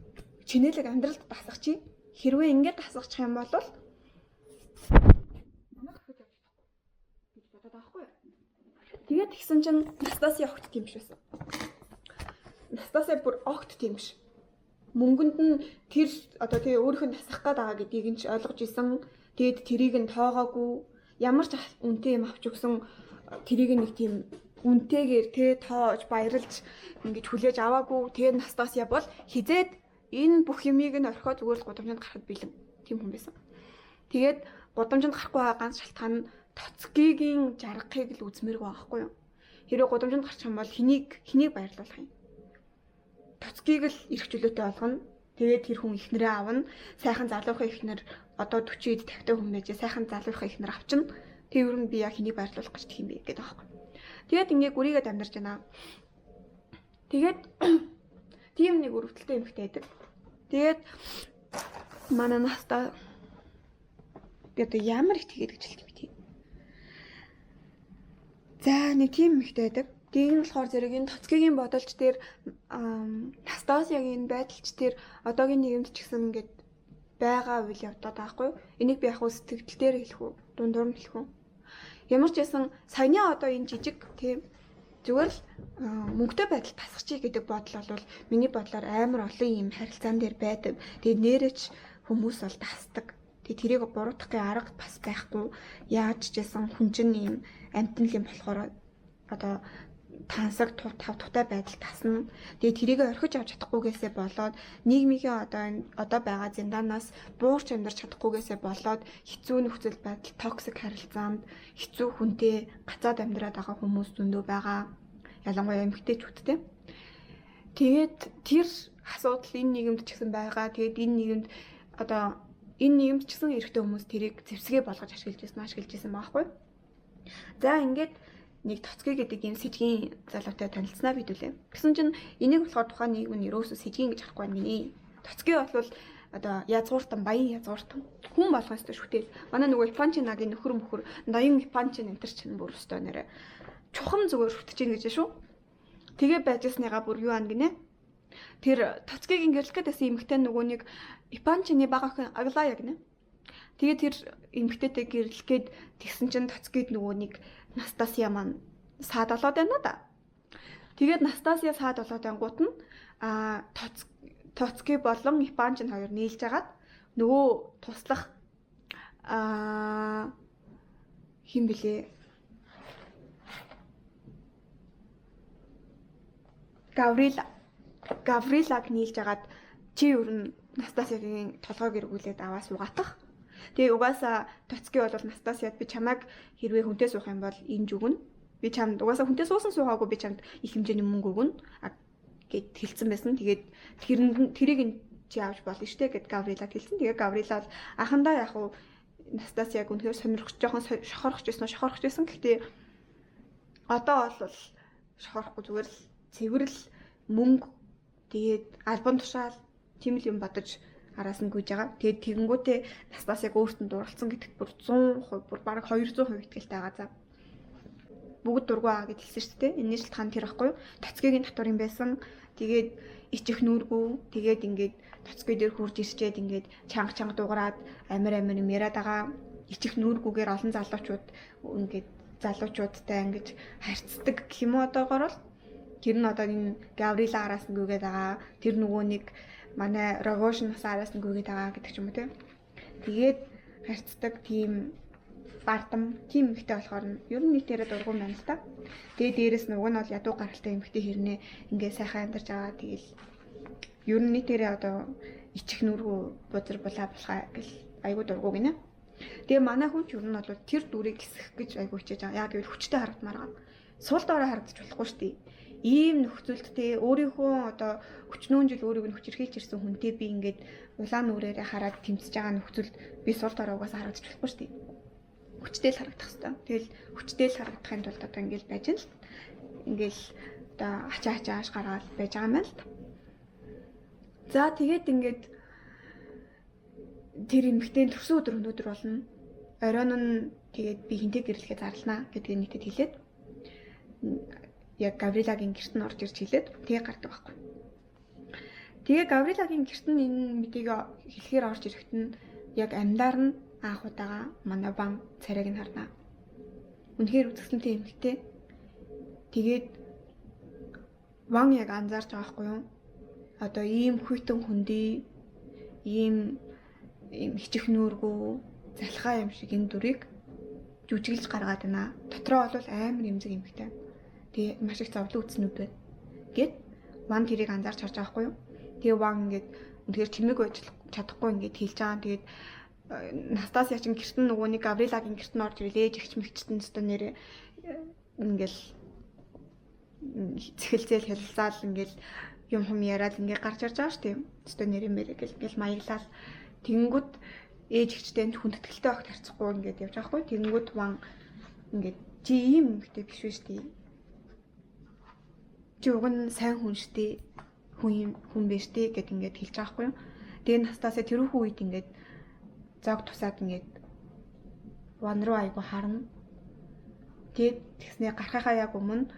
чинэлэг амьдралд тасахчий хэрвээ ингээд тасахчих юм бол намайг хөт явах гэж бодоод байгаа байхгүй юу? Тэгээд тэгсэн чинь Настасиа огт тийм биш байсан. Настасиа бүр огт тийм биш. Мөнгөнд нь тэр одоо тэгээ өөрийнх нь тасах гээд байгаа гэдгийг нь ч ойлгож исэн. Тэгэд тэрийг нь тоогоогүй ямар ч үнэтэй юм авч өгсөн тэрийг нэг тийм үнэтэйгээр тоож баярлж ингэж хүлээж аваагүй. Тэгээд Настасиа бол хизээд энэ бүх юмыг нь орхиод зүгээр л гудамжинд гарахад бэлэн тийм хүн байсан. Тэгээд гудамжинд гарахгүй байгаа ганц шалтгаан нь Тоцкигийн жаргахыг л үзмээргүй байхгүй юу? Хэрэв гудамжинд гарчих юм бол хэнийг баярлуулах юм? Тоцкиг л эрхчлөөтэй болгоно. Тэгээд тэр хүн ихнэрээ авна. Сайхан залуухан ихнэр одоо 40-д 50-тай хүн байж сайхан залуухан ихнэр авчна. Тэг ер нь би яг хэнийг баярлуулах гэж тийм бэ гэдэг байгаа юм. Тэгээд ингээ гүрийгээд амьдарч байна. Тэгээд тийм нэг өрөвдөлтэй эмэгтэй байдаг. Тэгээд манай Наста би одоо ямар их тэгээд гэж хэлдэг би. За нэг тийм эмэгтэй байдаг. Тэгээд энэ болохоор зэрэг энэ Тоцкигийн бодолч дээр Настасиагийн байдалч дээр одоогийн нийгэмд ч гэсэн ингээд байгаа үйл явдал таахгүй. Энийг би яг сэтгэл дээр хэлэх үү, дундуур нь хэлэх үү. Ямар ч байсан саяны одоо энэ жижиг тийм зүгээр л мөнгөтэй байдал тасахчий гэдэг бодол бол миний бодлоор амар олон юм харилцаан дээр байдаг. Тэгээд нэрэж хүмүүс бол тасдаг. Тэгээд тэрийг буруутгахын арга бас байхгүй. Яаж ч гэсэн хүн чинь юм амтнал юм болохоор одоо тансаг тавтай байдал тасна. Тэгээд тэрийг орхиж авч чадахгүйгээсээ болоод нийгмийн одоо байгаа зэндаанаас буурч амьдарч чадахгүйгээсээ болоод хэцүү нөхцөл байдал, токсик харилцаанд хэцүү хүнтэй гацаад амьдраад байгаа хүмүүс зөндөө байгаа. Ялангуяа эмэгтэйчүүдтэй. Тэгээд тэр асуудал энэ нийгэмд ч гэсэн байгаа. Тэгээд энэ нийгэмд ч гэсэн эрэгтэй хүмүүс тэрийг зэвсгээ болгож ашиглаж байсан байхгүй. За ингээд нэг Тоцки гэдэг юм сэжгийн залуутай танилцсанаа бидүүлээ. Гэсэн чинь энийг болохоор тухайн нийгэм нь ерөөсөө сэжгийн гэж харахгүй байна. Тоцки бол одоо язгууртан, баян язгууртан хүн болгох ёстой шүү дээ. Манай нөгөө Япончин нагийн нөхөр мөхөр, ноён Япончин энтер чинь бүр өстой нэрэ. Чухам зүгээр шүтэж ийн гэж шүү. Тэгээ байжсныгаа бүр юу ан гинэ? Тэр Тоцкигийн гэрлэх гэсэн эмэгтэй нөгөө нэг Ипанчны бага охин Аглая гинэ. Тэгээд тэр эмэгтэйтэй гэрлэх гээд тэгсэн чинь Тоцкид нөгөө нэг Настасия маань саад болоод байна да. Тэгээд Настасия саад болоод ангууд нь Тоцки болон Ипанчин хоёр нийлж агаад нөгөө туслах хин блэ Гаврилаг нийлж агаад чи юу н Настасиягийн толгойг эргүүлээд аваа суугаатах. Тэгээ угаасаа Тоцки бол Настасияд би чамайг хэрвээ хүнтэй суух юм бол энэ зүгэн би чамд угаасаа хүнтэй суусан суугаагүй би чамд их хэмжээний мөнгө өгнө гэд хэлсэн байсан. Тэгээд тэрийг чи авч болно штэ гэд Гаврилаг хэлсэн. Тэгээ Гаврила бол анхандаа яг уу Настасияг үнэхээр сонирхож жоохон шохорхож байсан. Гэхдээ одоо бол шохорхгүй зүгээр л цэвэрл мөнгө тэгээд альбом тушаал тийм л юм бодож араас нь гүйж байгаа. Тэгээд тэгэнгүүтээ Настасияг өөртөө дурлцсан гэдэгт бүр 100%, бүр бараг 200% итгэлтэй байгаа за. Бүгд дургуй гэд хэлсэн шүү дээ. Энэний шалтгаан тэр байхгүй юу? Тоцкигийн татвар юм байсан. Тэгээд ичих нүүргүү. Тэгээд ингээд Тоцки дээр хурж ирчээд ингээд чанга дуураад амир юм яриад байгаа. Ичих нүүргүүгээр олон залуучуудтай ингэж харьцдаг гэх юм уу одоогоор бол тэр нь одоо энэ Гаврила араас нь гүгээд байгаа. Тэр нөгөө нэг манай Рогошноос араас нь гүгээд байгаа гэдэг ч юм уу тийм. Тэгээд харьцдаг тийм бардам тийм эмэгтэй болохоор нь ер нь нийтээрээ дургуун байна л та. Тэгээд дээрэс нөгөө нь бол ядуу гаралтай эмэгтэй хэрнээ ингээ сайхан амьдарч байгаа. Тэгэл ер нь нийтээрээ одоо ичих нүргүү бузар булаа гэл айгуу дургуй гинэ. Тэгээ манай хүн ч ер нь бол тэр дүрийг гисэх гэж айгуу хичээж байгаа. Яг гэвэл хүчтэй харагдмаар байгаа. Сул доороо харагдаж болохгүй шүү дээ. Ийм нөхцөлдөө өөрийнхөө одоо 40 жил өөрийг нь хүчирхийлж ирсэн хүнтэй би ингээд улаан нүрээрээ хараад тэмцэж байгаа нөхцөлд би сул доороо угаасаа харагдаж болохгүй шүү дээ. Хүчтэй л харагдах хэрэгтэй. Тэгэл хүчтэй л харагдахын тулд одоо ингээд байж л ингээд одоо ачааш гаргаад байж байгаа юм байна л. За тэгээд ингээд тэр эмэгтэй төрсөн өнөөдөр болно. Оройн нь тэгээд би хинтээ гэрлэхэд зарлнаа гэдгийг нийтэд хэлээд яг Гаврилагийн гэрт нь орж ирж хэлээд тэгээ гардаг байхгүй. Тэгээ Гаврилагийн гэрт нь энэ мэдгийг хэлэхээр орж ирэхэд нь яг амьдаар нь анх удаага манай Ван царайг нь харнаа. Үнэхээр үзэсгэлэнтэй эмэгтэй. Тэгээд Ван яг анзаарч байгаа байхгүй юу? Одоо ийм хүйтэн хүндий, ийм хичих нүүргүү, залхаа юм шиг энэ дүрийг жүжиглж гаргаад байна. Дотроо бол амар эмзэг эмэгтэй. Тэгээ маш их зовлон үтснүүд байна. Гэт Ван тэрийг анзаарч харж байгаа байхгүй юу? Тэгээ Ван ингээд үнэхээр чимэг байж чадахгүй ингээд хэлж байгаа. Тэгээд Настасия ч гэрт нь нөгөө нэг Гаврилагийн гэрт нь орж ирээд эгч мэгчтэн өстө нэрээ ингээл цэхэлзэл хэлэлзаал ингээл юм яриад ингээд гарч ирж байгаа шүү дээ. Өстө нэрэн мэрэ гэл маяглал тэгэнгүүт ээж эгчтэй хүндэтгэлтэй огт харцахгүй ингээд явж байгаа хгүй. Тэгэнгүүт Ван ингээд чи ийм эмэгтэй биш үү шүү дээ. Чи уг нь сайн хүн шүү дээ. Хүн биш дээ гэд ингээд хэлж байгаа хгүй. Тэгээ Настасия тэрүүхүү үед ингээд зог тусаад ингээд Ван руу айгу харна. Тэгээд тэгснээ гарахаа яг өмнө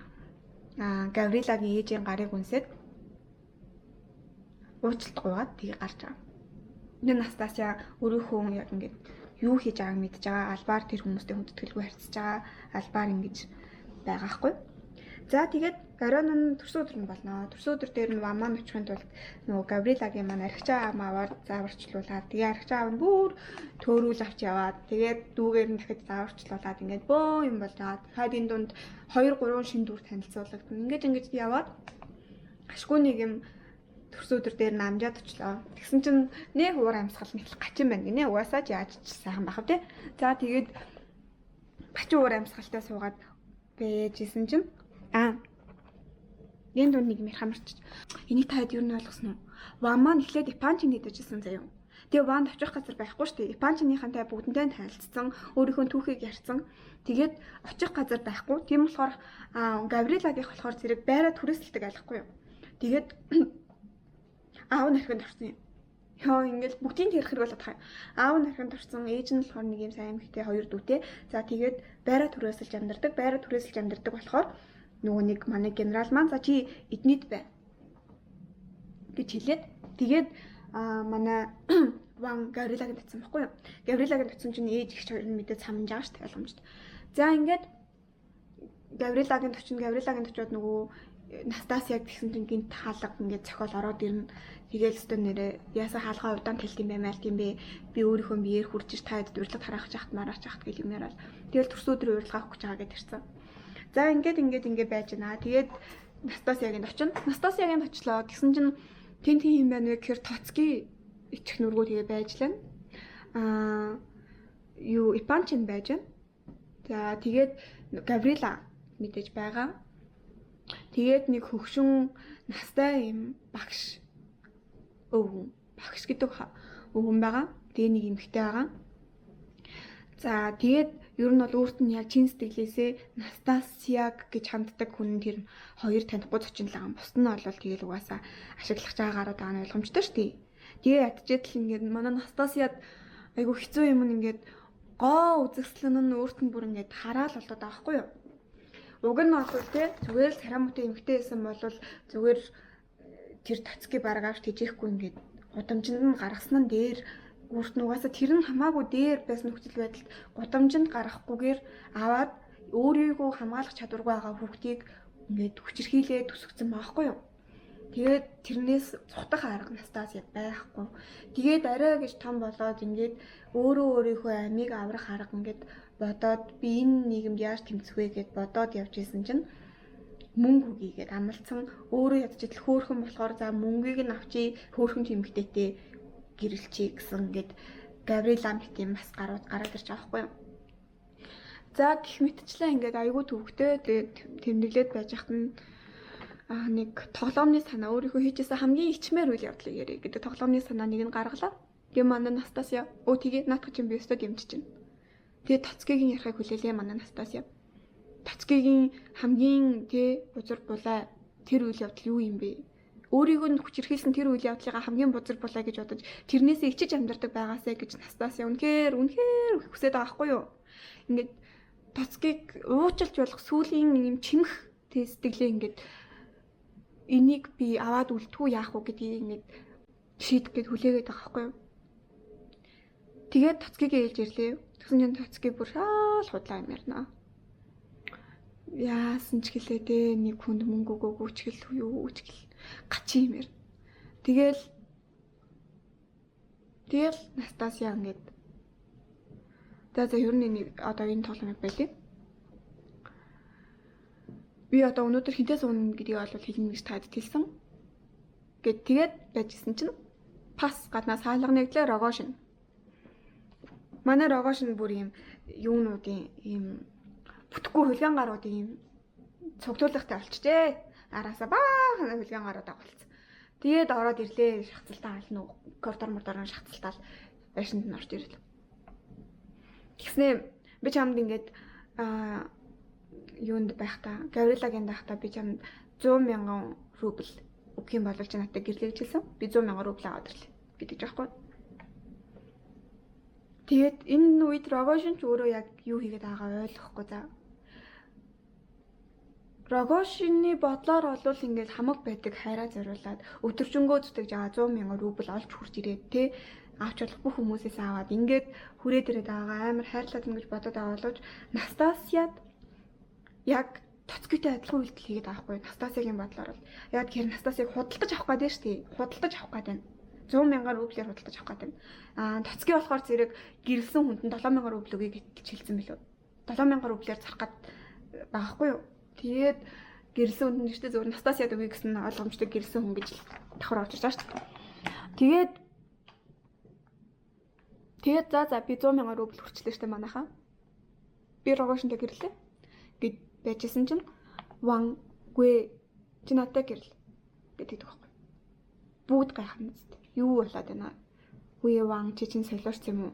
Гаврилагийн ээжийн гарыг үнсээд уучлалт гуйгаад тэгээ гарч байгаа. Энэ Настасия өөрийнхөө яг ингээд юу хийж байгааг мэдж байгаа. Албаар тэр хүмүүстэй хүндэтгэлгүй харьцаж байгаа. Албаар ингэж байгаа хгүй. За тэгээд оройн нь төрсөн өдөр нь болно. Төрсөн өдөр дээр нь Ван маань очихын тулд нөгөө Гаврилагийн маань архичаа аваад зааварчлуулаад тэгээ архичаа аав нь бүр төөрүүл авч яваад тэгээд дүүгээр нь дахиж зааварчлуулаад ингээд бөө юм болж байгаа. Хаад энэ дунд 2-3 шин дүр танилцуулагдана. Ингэж яваад ашгүй нэг юм төрсөн өдөр дээр намжаад очлоо. Тэгсэн чинь нэг уур амьсгал нэг гачин байна гинэ. Угаасаа ч яаж ч сайхан бахав те. За тэгээд бачин уур амьсгалтай суугаад бэжсэн чинь энэ дунд нэг мэр хамарч. Энийг таад юу нь ойлгосон уу? Ван маань эхлээд Ипанчин хийдэж ирсэн заяа. Тэгээ Ван очих газар байхгүй шүү дээ. Ипанчныхантай бүгдэнтэй танилцсан, өөрийнхөө түүхийг ярьсан. Тэгээд очих газар байхгүй. Тийм болохоор Гаврилагийнх болохоор зэрэг байраа түрээсэлдэг айлахгүй юу. Тэгээд аав нь архинд орсон юм. Яа ингээл бүгдийн тэрх хэрэг болоод байгаа. Аав нь архинд орсон, ээж нь болохоор нэг юм сайн эмэгтэй хоёр дүүтэй. За тэгээд байраа түрээсэлж амьдардаг. Байраа түрээсэлж амьдардаг болохоор нөгөө нэг манай генерал маань за чи эднийд бай. гэж хэлээд тэгээд манай Ван Гаврилаганд татсан байхгүй юу? Гаврилаганд татсан чинь ээж ихч хоёр нь мэдээ самж байгаа шүү дээ ойлгомжтой. За ингээд Гаврилаганд очиод нөгөө Настасиаг тэгсэн чинь гинт хаалга ингээд зохиол ороод ирнэ. Тэгээл өстө нэрээ ясаа хаалгаа удаан талт юм баймаар тийм бэ. Би өөрийнхөө биеэр хурж ир таад урилга тараах чахт мараач чахт гэл юмнаар бол тэгэл төрс өдрөө урилга өгч байгаа гэдээ ирсэн. За ингээд байж байна. Тэгээд Настасиагийн очино. Настасиагийн очлоо. Тэгсэн чинь тэн тийм юм байна вэ гэхээр Тоцки ичих нүргүү тэгээ байж лээ. Ипанчин байж байна. За тэгээд Гаврила мэдээж байгаа. Тэгээд нэг хөгшин настай юм багш гэдэг өвгөн байгаа. Тэгээ нэг эмэгтэй байгаа. За тэгээд ер нь бол өөрт нь яг чин сэтгэлээсээ Настасиаг гэж ханддаг хүн тэр хоёр танихгүй зочин л байгаа. Бус нь бол тэгэл угаасаа ашиглах жаагаар байгаа нь ойлгомжтой шүү дээ. Тэгээ ядчихэд л ингээд манай Настасиад айгу хэцүү юм ингээд гоо үзэсгэлэн нь өөрт нь бүр ингээд хараал болоод байгаа байхгүй юу? Уг нь бол те зүгээр л царамуутай эмэгтэй байсан бол зүгээр тэр Тоцки бараг авч тэжээхгүй ингээд гудамжинд нь гаргасан нь дээр өөрт нь угаасаа тэр нь хамаагүй дээр байсан нөхцөл байдалд гудамжинд гаргахгүйгээр аваад өөрийгөө хамгаалах чадваргүй байгаа хүүхдийг ингээд хүчирхийлээ төсөгцөн байхгүй юу? Тэгээд тэрнээс цухтах арга Настасиад байхгүй. Тэгээд арай гэж том болоод ингээд өөрийнхөө амийг аврах арга ингээд бодоод би энэ нийгэмд яаж тэмцэх вэ гэд бодоод явж исэн чинь мөнгө үгийгээд амлцсан өөрөө ядчил хөөхөн болохоор за мөнгийг нь авчи хөөхөн тэмхтэйтэй гэрэлчээ гэсэн ингээд Гаврила мэт юм бас гараад ирж байгаа байхгүй юу. За гэх мэтчлээ ингээд айгүй төвхтэй тэгээд тэмдэглээд байж хат нь нэг тоглоомны санаа өөрийнхөө хийжсэн хамгийн ичмээр үйл явдлыг ярэ гэдэг тоглоомны санаа нэг нь гаргалаа. Тэгээ манай Настасиа тэгээ наадах чинь би өстөд юмч чинь. Тэгээ Тоцкигийн ярихыг хүлээлээ манай Настасиа. Тоцкигийн хамгийн бузар булаа тэр үйл явдал юу юм бэ? Өөрийгөө нь хүчирхийлсэн тэр үйл явдлыг хамгийн бузар булаа гэж бодож тэрнээсээ ичиж амьдардаг байгаасаа гэж Настасиа үнэхээр хүсээд байгаа байхгүй юу? Ингээд Тоцкиг уучлж болох сүүлийн юм чимэх сэтгэлээ ингээд энийг би аваад үлдэх яах вэ гэдгийг ингээд шийдэх гээд хүлээгээд байгаа байхгүй юу? Тэгээд Тоцкиг ээлж ирлээ. Тэгсэн чинь Тоцки бүр шаал худлаа юм ярина. Яасан ч гэлээ дээ нэг хүнд мөнгө өгөөгүй ч гэл юу ч гэл гачи юм ярина. Тэгэл Настасиа ингээд за ер нь нэг одоо энэ тоглоомыг байлээ. Би одоо өнөөдөр хинтээс унах гэдгийг бол хэлнэ гэж таад хэлсэн. Тэгээд байжсэн чинь пас гаднаас хаалга нэглээ Рогошин. Манай Рогошин бүр юм юунуудын юм бүтэхгүй хулгайн гаруудын юм цогтуулагтай болчихжээ. Араасаа баахан хулгайн гарууд агуулсан. Тэгээд ороод ирлээ шахацалтаа хална уу. Коридор мордорон шахацалтаа байшинд нь орж ирлээ. Тэгснээ би чамд ингээд юунд байхдаа Гаврилагинд байхдаа би чамд 100,000 рубль өгөх юм бол чи надад гэрлэж хэлсэн. Би 100,000 рубль аваад ирлээ гэдэг жаахгүй. Тэгээд энэ үед Рогошин ч өөрөө яг юу хийгээд байгаагаа ойлгохгүй за. Рогошины бодлоор бол ингээд хамаг байдаг хайраа зориулаад өдөржингөө зүтгэж байгаа 100,000 рубль олж хурж ирээд те авч болох бүх хүмүүсээс аваад ингээд хүрээд ирээд байгаа амар хайрлаад ингэж бодоод байгаа боловч Настасиад яг Тоцкитэй адилхан үйлдэл хийгээд байгаа хгүй. Настасиагийн бодлоор бол яг тэр Настасиаг худалдаж авах гэдэг шүү дээ. Худалдаж авах гэдэг. 100,000 рублээр худалдаж авах гэдэг. Тоцки болохоор зэрэг гэрэлсэн хүнд нь 7,000 рубль өгье гэж хэлсэн билүү. 7,000 рублээр зарах гад байхгүй юу? Тэгээд гэрэлсэн хүнд нь ч зөвхөн Настасиад өгье гэсэн нь ойлгомжтой гэрэлсэн хүн гэж давхар орж ирж байгаа шүү дээ. Тэгээд за би 100,000 рубль хүрчлээ штэ манайхаа. Би Рогошинтэй гэрлээ. Гэт байжсэн чинь Ван гүй чи надад гэрэл гэдэг байхгүй. Бүгд гайхна зү. Юу болоод байна? Үе Ван чи чинь солиорч юм уу?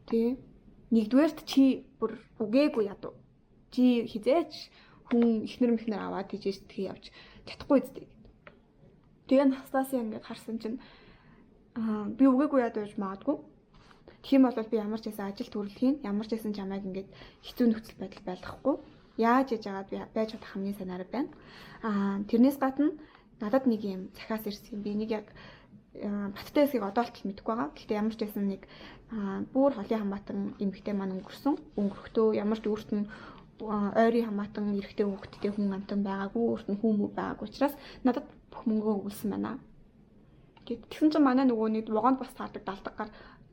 Тэ? Нэгдүгээрт чи бүр үгээгүй ядуу. Чи хизээч хүн ихнэр аваад тийж тгий явж чадахгүй зү. Тэгээ Настасиа ингээд харсан чинь би үгээгүй ядуу гэж магадгүй. Тийм бол би ямар ч байсан ажил төрөлхийн ямар ч байсан чамайг ингээд хэцүү нөхцөл байдал байлгахгүй. Яаж яж агаад би байж чадах хамгийн санаар байна. Тэрнээс гадна надад нэг юм цахиас ирсэн юм. Би нэг яг баттай хэсгийг одоо л мэдэхгүй байгаа. Гэхдээ ямар ч байсан нэг бүр холын хамаатан эмэгтэй маань өнгөрөхдөө ямар ч өөрт нь ойрын хамаатан эрэгтэй хүүхэдтэй хүн амтан байгаагүй, өөрт нь хүмүү байгаагүй учраас надад бүх мөнгөө өгүүлсэн байна. Тэгсэн чинь манай нөгөө нэг вагонд бас таардаг далдаггаар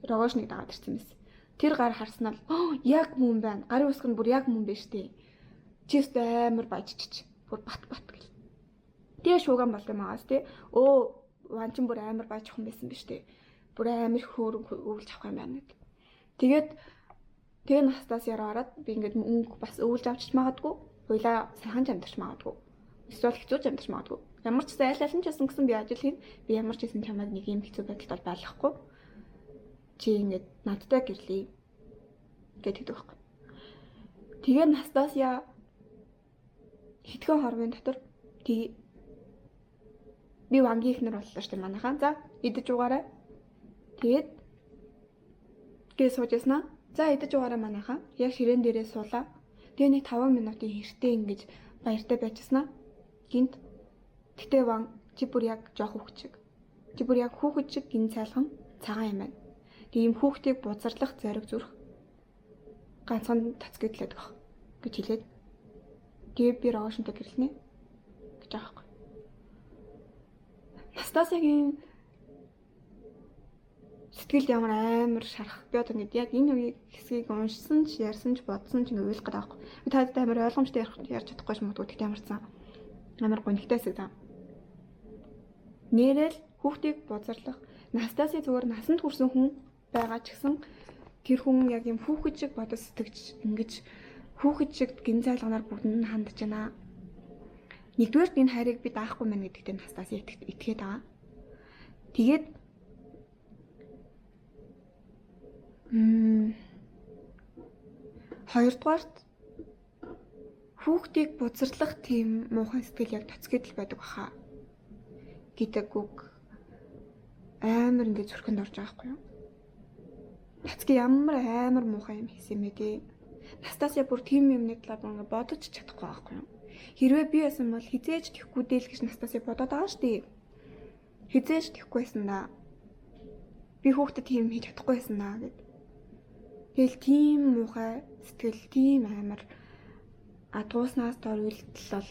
рогошник дагаад ирсэн байсан. Тэр гар харснаар яг мөн байна. Гарын үсгэр нь бүр яг мөн байж тээ. Чист амар баяжчих. Бүр бат гэл. Тэгээ шууган болт юм аагаас тий. Ванчин бүр амар баяжих хүн байсан биз дээ. Бүр амар хөөрөг өвлж авах юм байна гэд. Тэгээ настаас яраарад би ингээд мөнгө бас өвлж авчиж магадгүй. Хойлоо сайхан амьдарч магадгүй. Эсвэл хэцүү амьдарч магадгүй. Ямар ч айл аль нь ч гэсэн би ажил хийн. Би ямар ч гэсэн чамайг нэг юм хэцүү байдалд байлгахгүй. Чи ингээд надтай гэрлээ гэдэг байхгүй. Тэгээ настаас хэдхэн хорвын дотор би вангийн ихнэр боллоо шүү дээ манайхаа. За идэж угаарай. Тэгээд сууж яснаа. За идэж угаарай манайхаа. Яг ширээн дээрээ суулаа. Тэгээ нэг 5 минутын хэртэй ингэж баяртай байжснаа. Гинт гэтээ ван чи бүр яг жоох хүүхчиг. Чи бүр яг хүүхэд шиг гин цайлган цагаан юм байна. Тийм хүүхдийг бузарлах зориг зүрх ганцхан тацгидлээд баг гэж хэлээд тэгээ би рогошонтой гэрлэнэ гэж аахгүй. Настасягийн сэтгэл ямар амар шарах би одоо ингэ яг энэ хэсгийг уншсан ч ярьсан ч бодсон ч ингэ ойлгох гэдэг аахгүй. Би таад амар ойлгомжтой ярьж чадахгүй ч магадгүй тэгт ямарсан амар гонхтой хэсэг зам. Нэрэл хүүхдийг бузарлах Настасия зүгээр насанд хүрсэн хүн байгаа ч гэсэн тэр хүн яг юм хүүхэд шиг бодож сэтгэж ингэж хүүхэд шиг гин зайлганаар бүгдэнд нь хандж байна. Нэгдүгээр энэ хайрыг би даахгүй мэн гэдэгтээ Настасия итгээд байгаа. Тэгээд хоёрдугаарт хүүхдийг бузарлах тийм муухай сэтгэл яг тоцгидл байдаг баха гэдэг үг амар ингэ зүрхэнд орж байгаа байхгүй юу? Тацки ямар амар муухай юм хийсэн юм бэ тий. Настасия бүр тийм юмны талаар ингээ бодож чадахгүй байхгүй юу? Хэрвээ би байсан бол хизээж тэхгүй дээ л гэж Настасия бодоод байгаа шүү дээ. Хизээж тэхгүй байсан да. Би хүүхдэд тийм хийж чадахгүй байсан да гэд. Тэгэл тийм муухай сэтгэл тийм амар адууснаас дор үйлдэл бол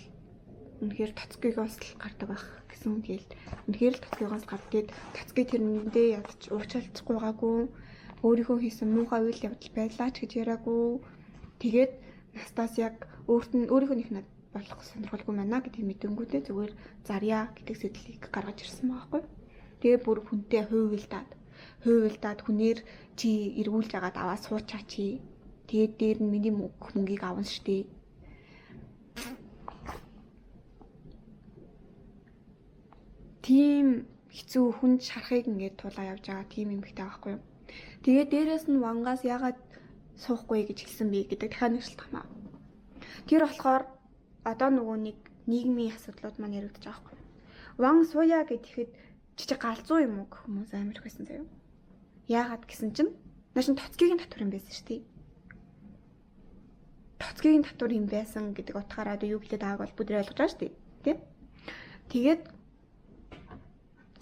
үнэхээр тоцгигоос л гардаг байх гэсэн үг л. Үнэхээр л тоцгигоос гардгээд тоцгийг тэрэндээ ядч уучлалцахгүй байгаагүй. Өөрийнхөө хийсэн муухай үйл явдал байлаа ч гэж яриаггүй. Тэгээд Настасяг өөрийнхөө нэг болох сонирхолгүй байна гэдэг мэдэнгүүтээ зүгээр зарья гэдэг сэтлийг гаргаж ирсэн байгаа байхгүй. Тэгээ бүр хүнтэй хуйвилдаад хүнээр чи эргүүлж агаад аваа суучаа чи. Тэгээд дээр нь миний мөнгийг авна штэ. Тийм хэцүү хүнд шарахыг ингээд тулаа явж байгаа тийм юм ихтэй байхгүй юу. Тэгээ дээрэс нь вангаас яагаад суухгүй гэж хэлсэн бэ гэдэг дахиад нэг шалтгаан байна. Тэр болохоор одоо нөгөө нэг нийгмийн асуудлууд маань яригдаж байгаа байхгүй юу. Ван сууя гэхэд жижиг галзуу юм уу гэх хүмүүс амар их байсан заяа. Яагаад гэсэн чинь наашин тоцгийн татвар юм байсан шүү дээ. Тоцгийн татвар юм байсан гэдэг утгаараа одоо юу хэлээд байгааг бол бүдрээ ойлгож байгаа шүү дээ. Тэ? Тэгээд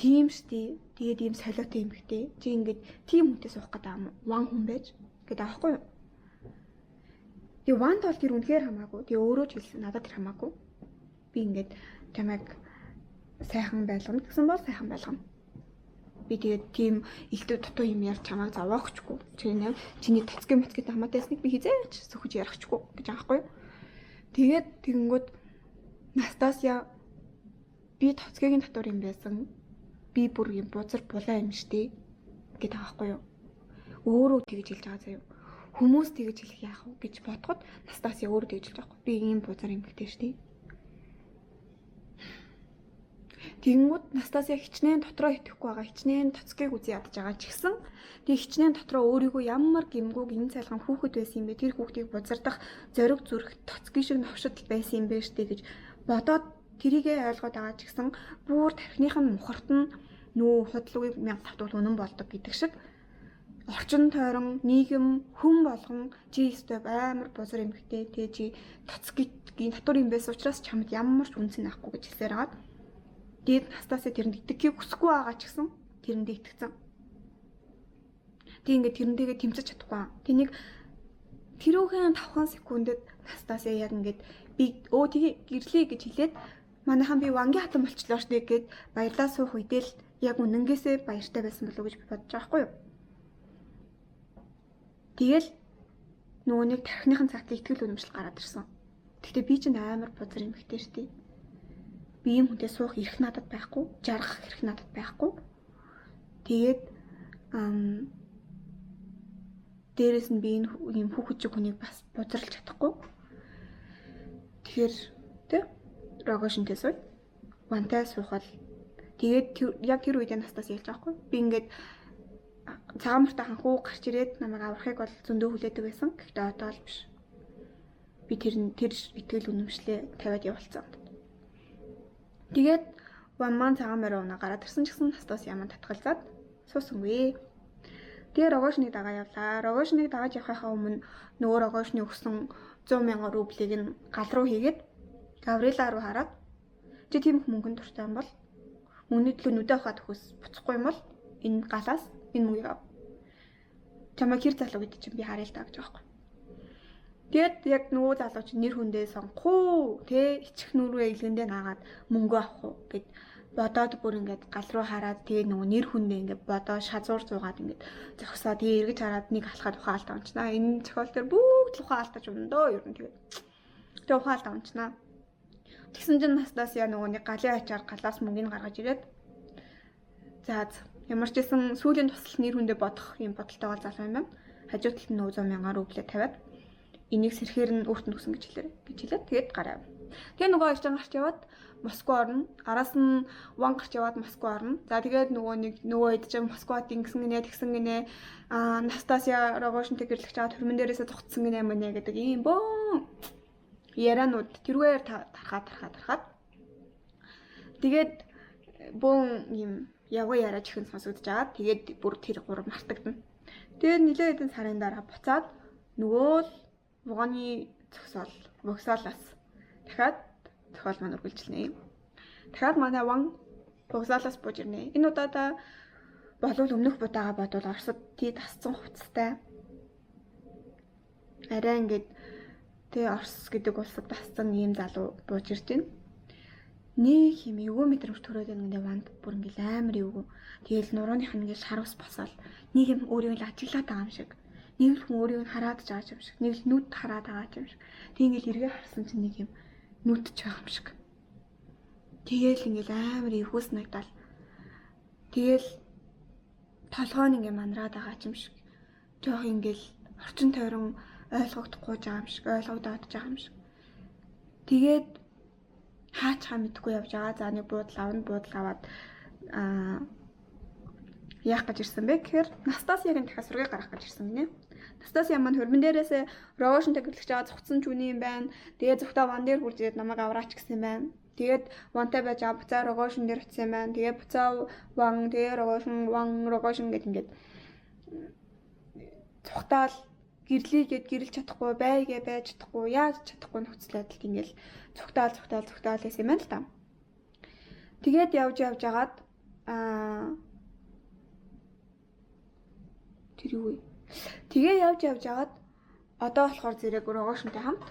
тийм штий. Тэгээд ийм солиотой юм хтэй. Чи ингээд тийм хүнтэй суух гэдэг юм. Ван хүн байж гэдэг аахгүй юу? Тэгээ ванд бол тэр үнэхээр хамаагүй. Тэгээ өөрөө ч хэлсэн надад тэр хамаагүй. Би ингээд чамайг сайхан байлгана гэсэн бол сайхан байлгана. Би тэгээд тийм илтүү дутуу юм ярьж чамайг зовоохчгүй. Чиний тоцгийн моцгийн хамаатайсныг би хизээч сөхөж ярихчгүй гэж аахгүй юу? Тэгээд тэгэнгүүт Настасия би тоцгийн татвар юм байсан. Би бүр юм бузар булаа юм штэ гэдэг аахгүй юу? Өөрөө тэгж хэлж байгаа заяа. Хүмүүс тэгж хэлэх яах вэ гэж бодоход Настасия өөрөө тэгж хэлж байгаа байхгүй. Би ийм бузар юм гэдэг штэ. Тэгэнгүүт Настасия хичнээн дотроо итгэхгүй байгаа. Хичнээн тоцгийг үзий ядж байгаа ч гэсэн тэг хичнээн дотроо өөрийгөө ямар гимгүү гин цайлган хүүхэд байсан юм бэ? Тэр хүүхдийг бузардах зориг зүрх тоцгийн шиг новшдл байсан юм бэ штэ гэж бодоод тэрийгээ ойлгоод байгаа ч гэсэн бүр тархиных нь мухарт нь нөө худлыг 1000 тавтуул үнэн болдог гэдэг шиг орчин тойрон нийгэм хүн болгон чи өстой амар бузар эмхтэй тэ чи тоцгийн татвар юм байсан учраас чамд ямар ч үнсэн авахгүй гэж хэлсээр хагаад Дээд Настасиа тэрэнд итгэхийг хүсэхгүй байгаа ч гэсэн тэрэндээ итгэцэн. Тэг ингээд тэрнтэйгээ тэмцэж чадахгүй. Тэнийг тэрүүхэн 5 секундэд Настасиа яг ингээд би тэгээ гэрлээ гэж хэлээд манайхан би Вангийн хатан болчлоо штэ гэд баярлаа суух үедээ л яг үнэнгээсээ баяртай байсан болов уу гэж би бодож байгаа байхгүй юу. Тэгэл нөгөө нэг тархиныхан цагт итгэл үнэмшил гараад ирсэн. Гэхдээ би ч амар бузар эмэгтэй штэ. Би юм хүнтэй суух эрх надад байхгүй, жаргах эрх надад байхгүй. Тэгээд дээрэс нь би энэ юм хүүхэд хүнийг бас бузарлаж чадахгүй. Тэгэхээр тэ Рогошинтэй сууя. Вантай суухал. Тэгээд яг тэр үед Настас ялж байгаа хгүй. Би ингээд цагаан мөртөө ханхуу гарч ирээд намайг аврахыг бол зөндөө хүлээдэг байсан. Гэхдээ одоо л биш. Би тэр итгэл үнэмшлээ тавиад явуулсан. Тэгээд Ван цагаан морь унаа гараад ирсэн ч гэсэн Настас яман татгалзаад суусангүй. Тэгээ Рогошныг дагаа явлаа. Рогошныг дагаад явахаа өмнө нөгөө Рогошны өгсөн 100,000 рублийг нь гал руу хийгээд Гаврила руу хараад чи тийм их мөнгөнд дуртай юм бол мөнгөний төлөө нүдэ авахад төхөс буцахгүй юм бол энэ галаас энэ мөнгийг ав. Чамайг хэр залуу гэдэг чинь би харъя л даа гэж байгаа юм. Тэгэд яг нөгөө залуу чинь нэр хүндээ сонгохгүй тэ ичих нүрээ илгэндээ наагаад мөнгө авах уу гэд бодоод бүр ингээд гал руу хараад тэгээ нөгөө нэр хүндээ ингээд бодоо шазуур зуугаад ингээд зогсоо тэгээ эргэж хараад нэг алхаад ухаалт авчнаа. Энэ зохиол төр бүгд ухаалтаж өндөө ер нь тэгээ ухаалт авчнаа. Тэгсэн чинь Настасиа нөгөө нэг галын ачаар галаас мөнгөний гаргаж ирээд за ямар ч гэсэн сүүлийн тусал нэр хүндээ бодох юм бодолтойгоо залуу юм байна. Хажуу талд нь нөгөө 100,000 рубль тавиад энийг сэрхээр нь өөрт нь өгсөн гэж хэлээд тэгээд гараа. Тэгээ нөгөө ичэн гарч яваад Москва орно. Араас нь Ван гарч яваад Москва орно. За тэгээд нөгөө ид чинь Москвад ингэсэн гинэ тэгсэн гинэ Настасиа Рогошинтэй гэрлэгч аваад хөрмөн дээрээсээ зогтсон гинэ мөнэ гэдэг ийм бөө яранууд тэрвээр тархаад тэгээд бөөн юм яваа яриач ихэн сонсогдож байгаа. Тэгээд бүр тэр гур мартагдана. Тэгээд нэлээд хэдэн сарын дараа буцаад нөгөө л вагоны вокзалаас дахиад зохиол маань үргэлжилнэ. Дахиад манай Ван вокзалаас бууж ирнэ. Энэ удаадаа болов өмнөх будаага бодвол Оросд тий тасцсан хувцастай. Арай ингээд тэгээ Орос гэдэг улсад тасцсан ийм залуу бууж ирж байна. Нэг юм эвгүй мэдрэмж төрөөд байна гэдэг Ванд бүр ингээл амар эвгүй. Тэгээл нурууных нь ингээл шар ус босоод нэг юм өөрийг л ажиглаад байгаа юм шиг. Нэг л хүн өөрийг нь хараад байгаа юм шиг. Нэг л нүд хараад байгаа юм шиг. Тэг ингээл эргээ харсан чинь нэг юм нүдч байгаа юм шиг. Тэгээл ингээл амар эвгүй санагдал. Тэгээл толгойн ингээ манраад байгаа юм шиг. Жохо ингээл орчин тойрон ойлгогдохгүй байгаа юм шиг, ойлгогдоод байгаа юм шиг. Тэгээд хаачаа мэдгүй явж байгаа. За нэг буудал аваад яах гэж ирсэн бэ гэхээр Настасиагийн дахиад сургыг гаргах гэж ирсэн гинэ. Настасиа маань хөрмөн дээрээсээ Рогошинтэй гэрлэгч байгаа зогцсон жүний юм байна. Тэгээд зөвхөн Ван дээр хурж ирээд намайг авраач гэсэн юм байна. Тэгээд Вантай байж байгаа буцаа Рогошин дээр очсон юм байна. Тэгээд буцаа Ван, тэгээд Рогошин гэдэг ингээд цухтаал гэрлийгээд гэрэлж чадахгүй, байгээ байж чадахгүй, яаж чадахгүй нөхцөл байдалд ингээл цухтаал гэсэн юм байна л та. Тэгээд явж агаад тэр юу вэ? Тэгээ явж агаад одоо болохоор зэрэг Рогошинтэй хамт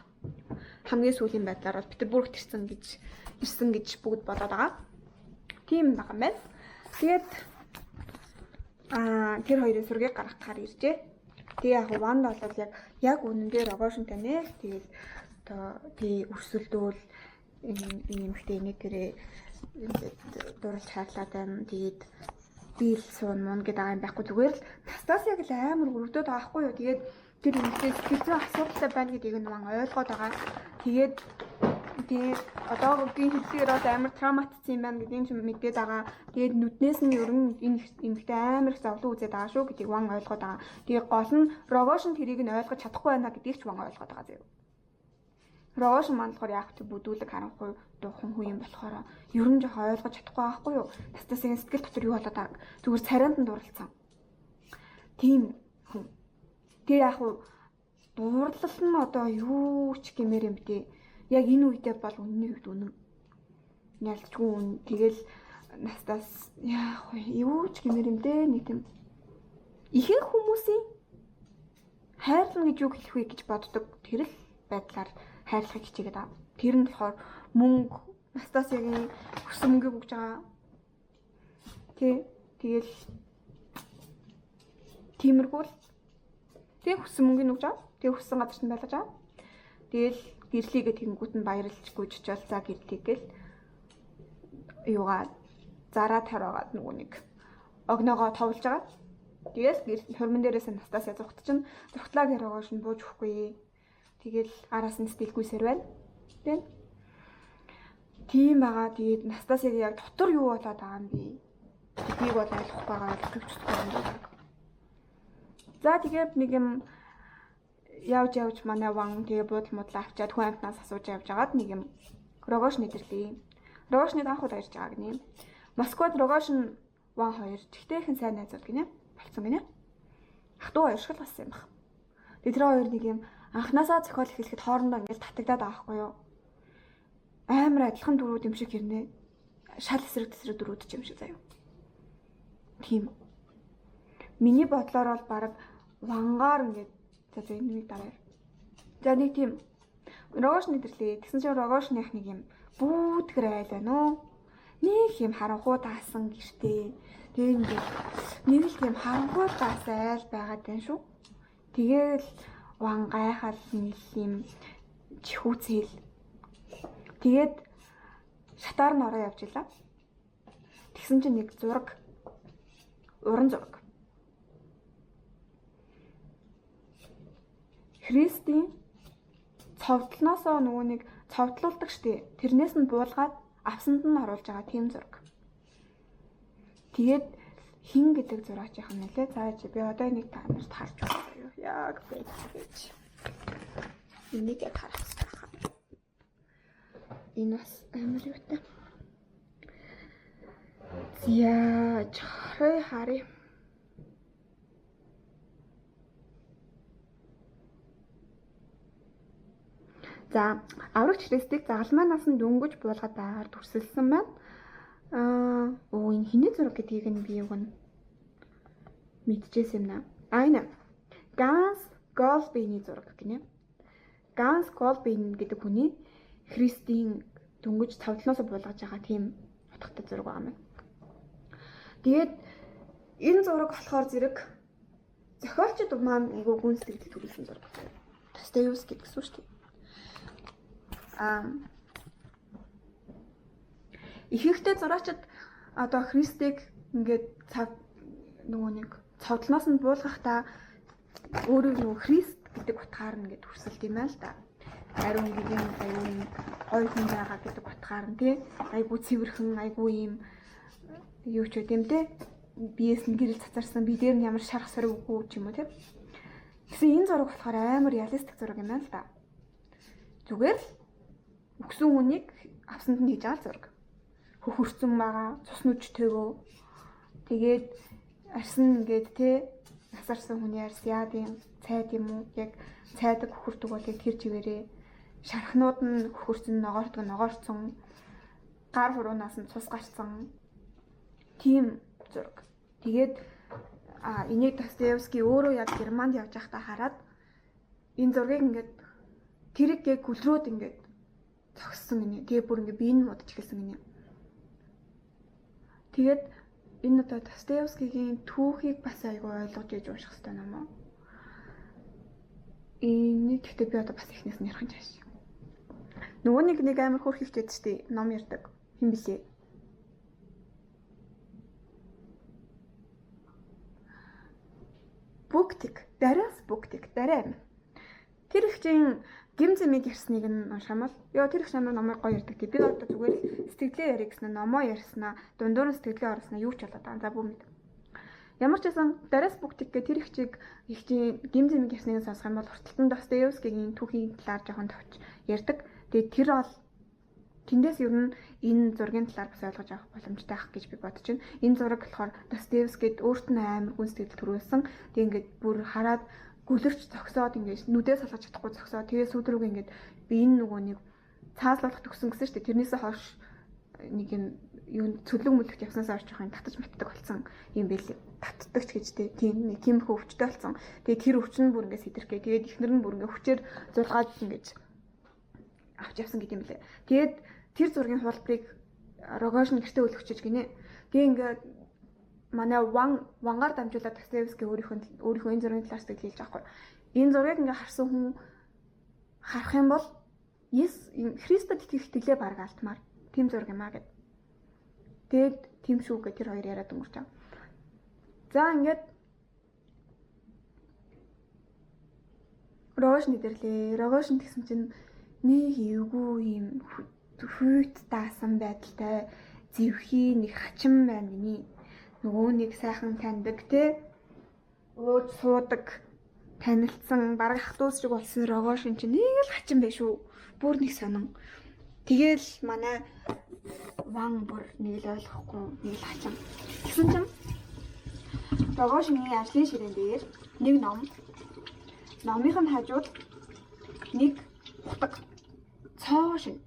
хамгийн сүүлийн байдлаар бол Петербургт ирсэн гэж бүгд бодоод байгаа. Тийм байгаа юм байна. Тэгээд тэр хоёрын сургийг гаргахаар иржээ. Тэгээ яг Ванд бол яг үнэндээ Рогошинтэй нэ. Тэгээд одоо тий өрсөлдөөл ийм ихтэй нэг гэрээ дурлж хаалаад байна. Тэгээд бийл суун мун гэдэг байгаа юм байхгүй зүгээр л Настасиаг л амар өрөвдөд байгаа байхгүй юу. Тэгээд тэр үнэхээр сэтгэл зүйн асуудалтай байна гэдгийг нь Ван ойлгоод байгаа. Тэгээд одоогийн хэллэгээр бол амар травматцсан юм байна гэдгийг ч мэдээд байгаа. Тэгээд нүднээс нь ер нь энэ эмэгтэй амар их зовлон үзээд байгаа шүү гэдгийг Ван ойлгоод байгаа. Тэгээд гол нь Рогошин тэрийг нь ойлгож чадахгүй байна гэдгийг ч Ван ойлгоод байгаа заяа. Рогошин маань болохоор яг ч бүдүүлэг харанхуй дуухан хүн юм болохоор ер нь жоохон ойлгож чадахгүй байхгүй юу. Настасигийн сэтгэл дотор юу болоод байгааг зүгээр царайнд нь дурлцсан. Тийм хүн. Тэгээ яг дуурлал нь одоо юу ч гэмээр юм бэ? Яг энэ үедээ бол үнний үед үнэн. Ялцгүй үн. Тэгэл Настас яах вэ? Юу ч гэмээр юм дээ. Нэг тийм ихэнх хүмүүсийн хайрлна гэж юу хэлэх вэ гэж боддог. Тэр л байдлаар хайрлахыг хичээгээд байгаа. Тэр нь болохоор мөнгө, Настасиагийн хүссэн мөнгөийг өгж байгаа. Тэгэл тиймэрхүү л тэг хүссэн мөнгөний өгж байгаа. Тэг хүссэн газарт нь байлгаж байгаа. Тэгэл гэрлийгээ тэгэнгүүт нь баярлж гүйжчихвол за гэрлийг гэл юугаа зараа тариагаад нөгөө нэг огноогоо товлж байгаа. Тэгэл хормон дээрээс Настасиа зургатчихна. Зургтлаа тариагаа шин бууж өгөхгүй. Тэгэл араас нь стилгүйсээр байна. Тийм байгаа. Тэгээд Настасиаг яг дотор юу болоод байгаа юм бэ? Тгийг бол ойлгох байгаа төвчтэй юм байна. За тэгээд нэг юм явж манай ван тэгээ буудал муудлаа авчиад хүн амтнаас асууж явж агаад нэг юм Рогош нэдэрлээ. Рогошны анх удаа ирж байгаа гинэ. Москвад Рогошн ван хоёр тэгтэйхэн сайн найзууд гинэ. Болцсон гинэ. Ах トゥ хоёр шил болсон юм баг. Тэгээд тэр хоёр нэг юм анханасаа зохиол эхлэхэд хоорондоо ингээл татагдаад байгаа хгүй юу. Амар адилхан дөрүүд юм шиг хэрнээ. Шал эсрэг дөрүүд ч юм шиг заяа. Тийм. Миний бодлоор бол баг вангаар ингээд за энийг дараа. За нэг тийм Рогош нэдэрлээ. Тэгсэн чинь Рогошных нэг юм бүүдгэр айл байна уу? Нэг юм харанхуу даасан гэртээ. Тэгээ ингээд нэг л тийм харанхуу даасан айл байгаад байна шүү. Тэгээл ван гайхал нэг юм чихүүцэл. Тэгээд шатаар нь ороо явж илаа. Тэгсэн чинь нэг зураг уран зураг. Христийн цовдлноосоо нөгөө нэг цовдлуулдаг штеп. Тэрнээс нь буулгаад авсанд нь оруулж байгаа тийм зураг. Тэгээд хин гэдэг зураач юм нэлээ. За би одоо нэг та нарт харж байна юу. Яг байж. Энийг харах. Энэ бас амар юутай. Зя харъя. За аврагч Христийг загалмай насанд дөнгөж буулгаад байгаар дүрсэлсэн байна. Энэ хиний зураг гэдгийг нь би юг нь мэдчихсэн юм наа. Энэ Ганс Голбейний зураг гинэ. Ганс Голбейн гэдэг хүний Христийн дөнгөж цавдлноос буулгаж байгаа тийм утгатай зураг байгаа юм. Тэгээд энэ зураг болохоор зэрэг зохиолчд маань айгуу гүн сэтгэл төрүүлсэн зураг. Достоевский гэсэн шүү дээ. Ихэнхдээ зураачид одоо Христийг ингээд нөгөө нэг цовдлноос нь буулгахдаа өөрөө нөгөө Христ гэдэг утгаар нь ингээд хүрсэлт юм аа л да. Ариун гэгэн аюун гой хүн байгаа гэдэг утгаар нь тий айгуу цэвэрхэн айгуу юм юу ч үгүй юм те биес нь гэрэл цацарсан би дээр нь ямар шарах сориг үгүй ч юм уу те. Гэсэн энэ зураг болохоор амар реалистик зураг юм аа л да. Зүгээр л өгсөн хүнийг авсанд нь хийж байгаа зураг. Хөхөрцөн байгаа, цус нүжтэйгөө. Тэгээд арсан ингээд те насарсан хүний арс яад юм цайд юм уу? Яг цайдаг хөхөрдөг бол яг тэр чигээрээ шархнууд нь хөхөрцөн ногоорцсон гар хуруунаас нь цус гарцсан тийм зураг. Тэгээд энийг Достоевский өөрөө яг Германд явж байхдаа хараад энэ зургийг ингээд тэрэг гүлрөөд ингээд зогссон гинэ. Тэгээ бүр ингээд биеийн муудаж эхэлсэн гинэ. Тэгээд энэ одоо Достоевскигийн түүхийг бас айгүй ойлгож иж унших хэрэгтэй юм аа. Энийг гэхдээ би одоо бас ихнээс нь ярих чааш. Нөгөө нэг амар хөөрх хөвчээд штий ном ярьдаг. Хэн бэлээ? Бүктик, дараа. Тэр их чинь гимзэмиг ярьсныг нь уншаамал. Ёо тэр их амар номыг гоё ярьдаг. Би одоо зүгээр л сэтгэлээ ярих гэсэн номоо ярьснаа, дундуур нь сэтгэлээ орсноо юу ч болоод байгаа. За бүү мэд. Ямар ч байсан Дараас Бүктик гэх тэр их чинь гимзэмиг ярьсныг сонсох юм бол урталтан Достоевскигийн түүхийн талаар жоохон товч ярьдаг. Тэгээд тэр бол тэндээс ер нь энэ зургийн талаар бас ойлгож авах боломжтой ах гэж би бодож байна. Энэ зураг болохоор Достоевскийд өөрт нь амар гүн сэтгэл төрүүлсэн. Тэг ингээд бүр хараад гүлэрч зогсоод ингээд нүдээ салгаж чадахгүй зогсоод тэгээ сүүдрүүг ингээд би энэ нөгөө нэг цааслуулах төгсөн гэсэн шүү дээ. Тэрнээсээ хойш нэг юм юу цөлөг мөлөгт явснаас орж явахын татаж мэтдэг болсон юм бэл татдаг ч гэж тиймэрхүү өвчтэй болсон. Тэгээд тэр өвч нь бүр ингээд сэдэрхгээ. Тэгээд ихнэр нь бүр ингээд хүчээр зулгаад ингэж авч явсан гэдэг юм лээ. Тэгээд тэр зургийн хуулбарыг Рогожин гэртээ өлгөчөж гинэ. Тэгээд ингээд манай вангаар дамжуулаад Достоевский өөрийнхөө энэ зургийн талаас хэлж байгаа хгүй. Энэ зургийг ингээд харсан хүн харах юм бол Христэд итгэлээ бараг алтмаар тийм зураг юм аа гэд. Тэгээд тийм шүү гэх тэр хоёр яриад өнгөрч байгаа. За ингээд Рогожин нэдэрлээ. Рогожин гэсэн чинь нэг эвгүй юм хүйт даасан байдалтай зэвхий нэг хачин байна миний. Нөгөө нэг сайхан таньдаг те өөж суудаг танилцсан бараг ах トゥ ус шиг болсон Рогожин чинь нэг л хачин байх шүү. Бүр нэг сонин. Тэгээл манай ван бүр нэг л ойлгохгүй нэг л хачин. Тэгсэн чинь Рогожины ажлын ширээн дээр нэг номынх нь хажууд нэг хутаг цоо шиг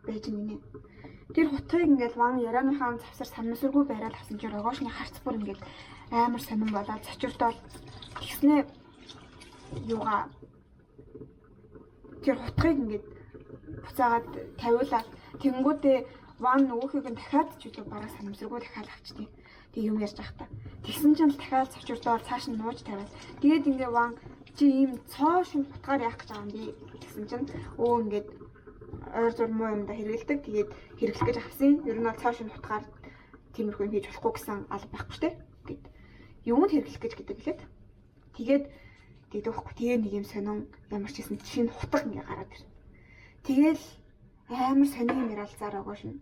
байж гинэ. Тэр хутгийг ингээд ван ярианыхаа завсар санамсаргүй байраад авсан чинь Рогожины харц бүр ингээд амар сонирн болоод цочирдол тэгснэ юугаа тэр хутгийг ингээд буцаагаад тавиулаад тэнгүүдээ ван нөгөөхийг нь дахиад ч үлээ бараг санамсаргүй дахиад авчтыг. Тэг юм ярьж байгаа та. Тэгсэн чинь дахиад цочирдол цааш нь нууж тавиад. Тэгээд ингээд ван чи ийм цоо шин хутгаар яах гэж байгаа юм би гэсэн чинь ингээд ойр зурмуу юм да хэрэгэлдэг. Тэгээд хэрэглэх гэж авсан. Ер нь бол цоо шин хутгаар тиймэрхүү юм хийж болохгүй гэсэн алба байхгүй штэ. Гэт юмд хэрэглэх гэж гэдэг лээд. Тэгээд тэгэхгүй тэгээ нэг юм сонин ямар ч хэсэн шинэ хутга ингээ гараад ир. Тэгэл амар сонин ярилцаар Рогожин.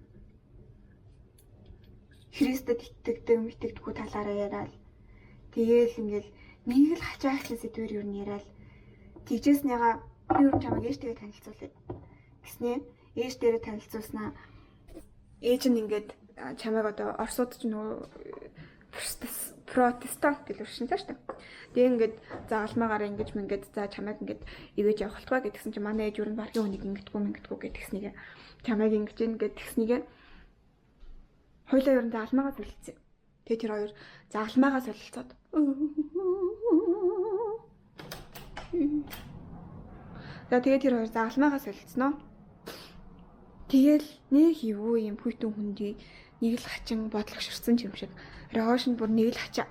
Христэд итгэдэггүй талаараа яриад. Тэгээл ингээл нэг л хачаагчлан сэдвэр юу н яриад. Тэгжээснийгаа би юу чамайг ээжтэйгээ танилцуулъя гэснээ. Ээж дээрээ танилцуулснаа. Ээж нь ингээд чамайг одоо Оросууд ч нөгөө протестант гэлвэршин цааш та. Тэгээ ингээд загалмаагаар ингэж мингээд за чамайг ингээд ивэж явах болтугай гэдгсэн чинь манай ээж юу н баргийн хүнийг ингэдэггүй гэдгснийгээ чамайг ингэж ин гэдгснийгээ хоёлаа юу н загалмаагаа солилцсон. Тэгээ тэр хоёр загалмаагаа солилцоод за тэгээ тэр хоёр загалмаагаа солилцсноо. Тэгэл нэг эвгүй юм хүйтэн хүндий нэг л хачин бодлогширсан юм шиг. Рогожин бүр нэг л хачаа.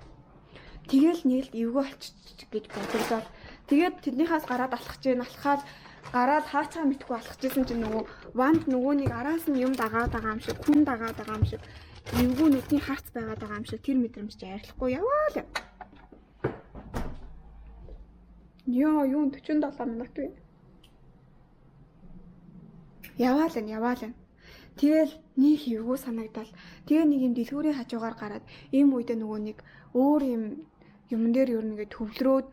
Тэгэл нэг л эвгүй болчих гэж бодлоо. Тэгээд тэднийхээс гараад алхаж ийн алхаад гараад хаацаа мэдхгүй алхаж исэн чинь нөгөө ванд нөгөөнийг араас нь юм дагаад байгаа юм шиг, хүн дагаад байгаа юм шиг, эвгүй нүдний харц байгаад байгаа юм шиг тэр мэдрэмж ярьхгүй яваа л. Юу 47 минут вэ? Яваа л. Тэгэл нэг эвгүй санагдал. Тэгээ нэг юм дэлгүүрийн хажуугаар гараад ийм үедээ нөгөө нэг өөр юм дээр юу нэгэ төвлөрөөд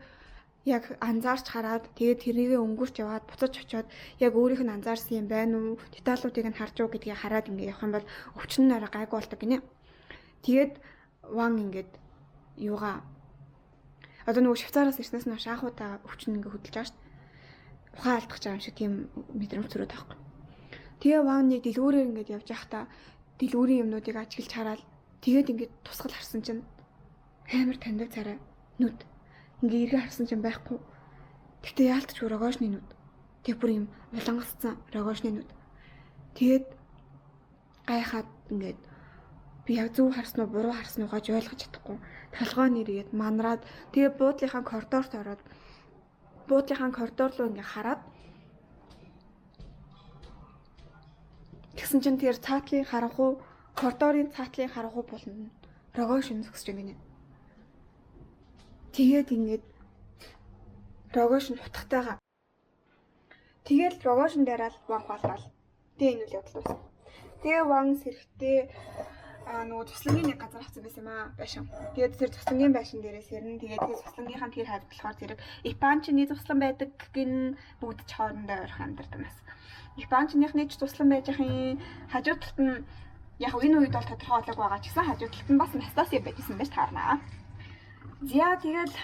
яг анзаарч хараад тэгээд тэрийгээ өнгөрч яваад буцаж очиод яг өөрийнх нь анзаарсан юм байна уу? Деталуудыг нь харж уу гэдгийг хараад ингээ явах юм бол өвчин нь арай гайгүй болдог гинэ. Тэгээд ван ингээд юугаа одоо нөгөө Швейцараас ирснээс нь шаахуудаа өвчин ингээ хөдөлж байгаа шүү дээ. Ухаан алдах гэж байгаа юм шиг тийм мэдрэмж төрөөд байхгүй. Тэгээ ван нэг дэлгүүрээр ингээд явж байхдаа дэлгүүрийн юмнуудыг ажиглаж хараад тэгээд ингээд тусгал харсан чинь амар таньдаг царай нүд ингээ эргээ харсан чинь байхгүй. Тэгтээ яалтч Рогожны нүд. Тэг бүр юм улангассан Рогожны нүд. Тэгээд гайхаад ингээд би яг зөв харсан уу буруу харсан уугаа ойлгож чадахгүй. Толгой нэргээд манраад тэгээ буудлынхаа коридорт ороод буудлынхаа коридор руу ингээ хараад тэгсэн чинь тэр цаатлын харанхуй коридорын цаатлын харанхуй болно. Рогожин зогсож байна гинэ. Тэгээд ингээд Рогожин хутгатайгаа. Тэгэл Рогожин дээрэл ван болвол. Тэгээ энэ үл явдал байсан. Тэгээ ван сэрхтээ нөгөө туслангийн нэг газар хацсан байсан юм аа байшин. Тэгээд тэр туслангийн байшин дээрээс ирнэ. Тэгээд тэр туслангийнхаа тэр хайр болохоор зэрэг Япончны туслан байдаг гин бүгд ч хоорондоо ойрхон амьдардаг нас. Япончныхны ч туслан байж ахын хажуу талд нь яг энэ үед бол тодорхой болоог байгаа ч гэсэн хажуу талд нь бас Настасия байжсэн байж таарнаа. За тэгэл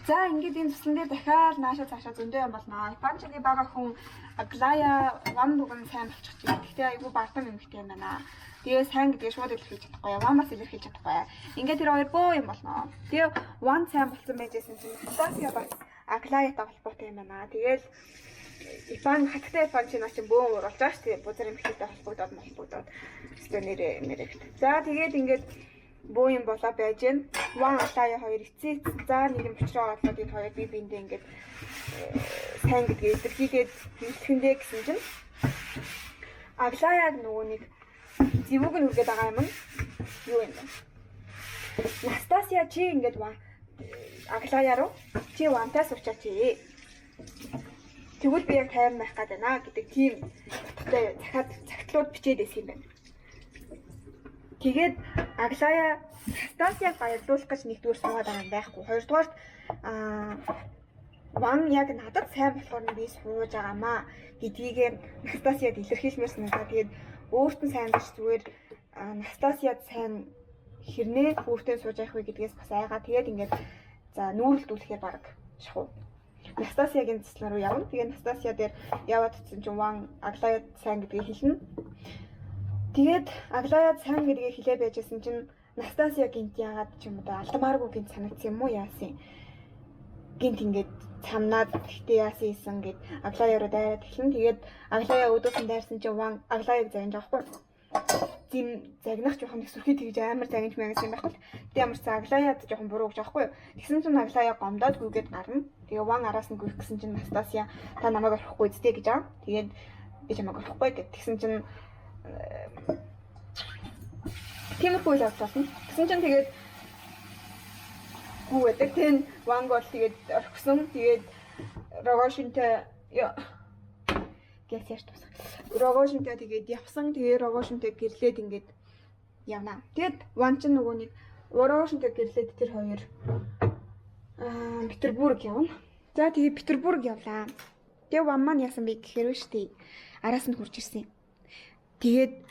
За ингээд энэ туслан дээр дахиад наашаа цаашаа зөндөө юм болно. Япончны бага хүн Аглая ван бүхэн сайн болчих чинь. Гэхдээ айгүй бардам юмхтэй юм байна. Тэгээ сайн гэдгийг шууд илэрхийлж чадахгүй. Ван бас илэрхийлж чадахгүй. Ингээд тэр хоёр бөө юм болно. Тэгээ ван сайн болсон байжсэн чинь Настасия бас Аглаятай холбоотой юм байна. Тэгээл Япон хаттай Япон чинь очиж бөө оруулж байгаа шүү дээ. Бузар юмхтэй холбогдоод. Өстө нэрээ. За тэгээд ингээд бөө юм болоо байж гэн. Ван Аглая хоёр эцээ за нэг юм бичрээ орлоод энэ хоёр бие биендээ ингээд сайн гэдгийг илэрхийлээд хэлэхэндээ гэсэн чинь Аглаяг нөгөө нэг зэвүүг нь үргээд байгаа юм нь юу юм бэ? Настасия чи ингээд Аглая руу чи вантаас уучаач чи. Тэгвэл би яг тайван байх гээд байна гэдэг тийм утгатай захаад цагтлууд бичээд байсан юм байна. Тэгээд Аглая Настасияг баярлуулах гэж нэгдүгээр суугаад байгаа юм байхгүй. Хоёрдугаар Ван яг надад сайн болохоор би сууж байгаамаа гэдгийг Настасияд илэрхийлмээр санагдаа. Тэгээд өөрт нь сайн биш зүгээр Настасияд сайн хэрнээ өөртөө сууж явах вэ гэдгээс бас айгаа. Тэгээд ингээд за нүүрэлдүүлэхээр баг шахуу. Настасиягийн цэцлэн рүү явна. Тэгээд Настасия дээр яваад утсан чинь Ван Аглаяд сайн гэдгийг хэлнэ. Тэгээд Аглаяд сайн гэдгийг хэлээ байжсэн чинь Настасия гинт яагаад ч юм уу алдамааргүй гинт санагдсан юм уу яасан. Гинт ингээд цамнаад гэхдээ яасан исэн гэд Аглая руу дайраад эхлэн. Тэгээд Аглая өдөөсөн дайрсан чинь Ван Аглаяг загнаж авахгүй. Зим загнах жоохон их сүрхий тэгж амар загнаж маягсан юм байхгүй. Тэгээд ямар ч Аглаяд жоохон буруу гэж авахгүй. Тэгсэн чинь Аглая гомдоод гүйгээд гарна. Тэгээ Ван араас нь гүйх гэсэн чинь Настасия та намайг орохгүй зүтэй гэж аа. Тэгээд би чамайг орохгүй гэд тэгсэн чинь тиймэрхүү л авчихсан. Тэгсэн чинь тэгээд гүйдэг. Тэн Ван гол тэгээд орхисон. Тэгээд Рогошинтэй гэсэж тус. Рогошинтэй тэгээд явсан. Тэгээд Рогошинтэй гэрлээд ингээд явна. Тэгээд Ван ч нөгөө нэг Рогошинтэй гэрлээд тэр хоёр Петербург явна. За тэгээд Петербург явлаа. Тэгээд Ван маань яасан бэ гэхээр вэ штий. Араас нь хурж ирсэн. Тэгээд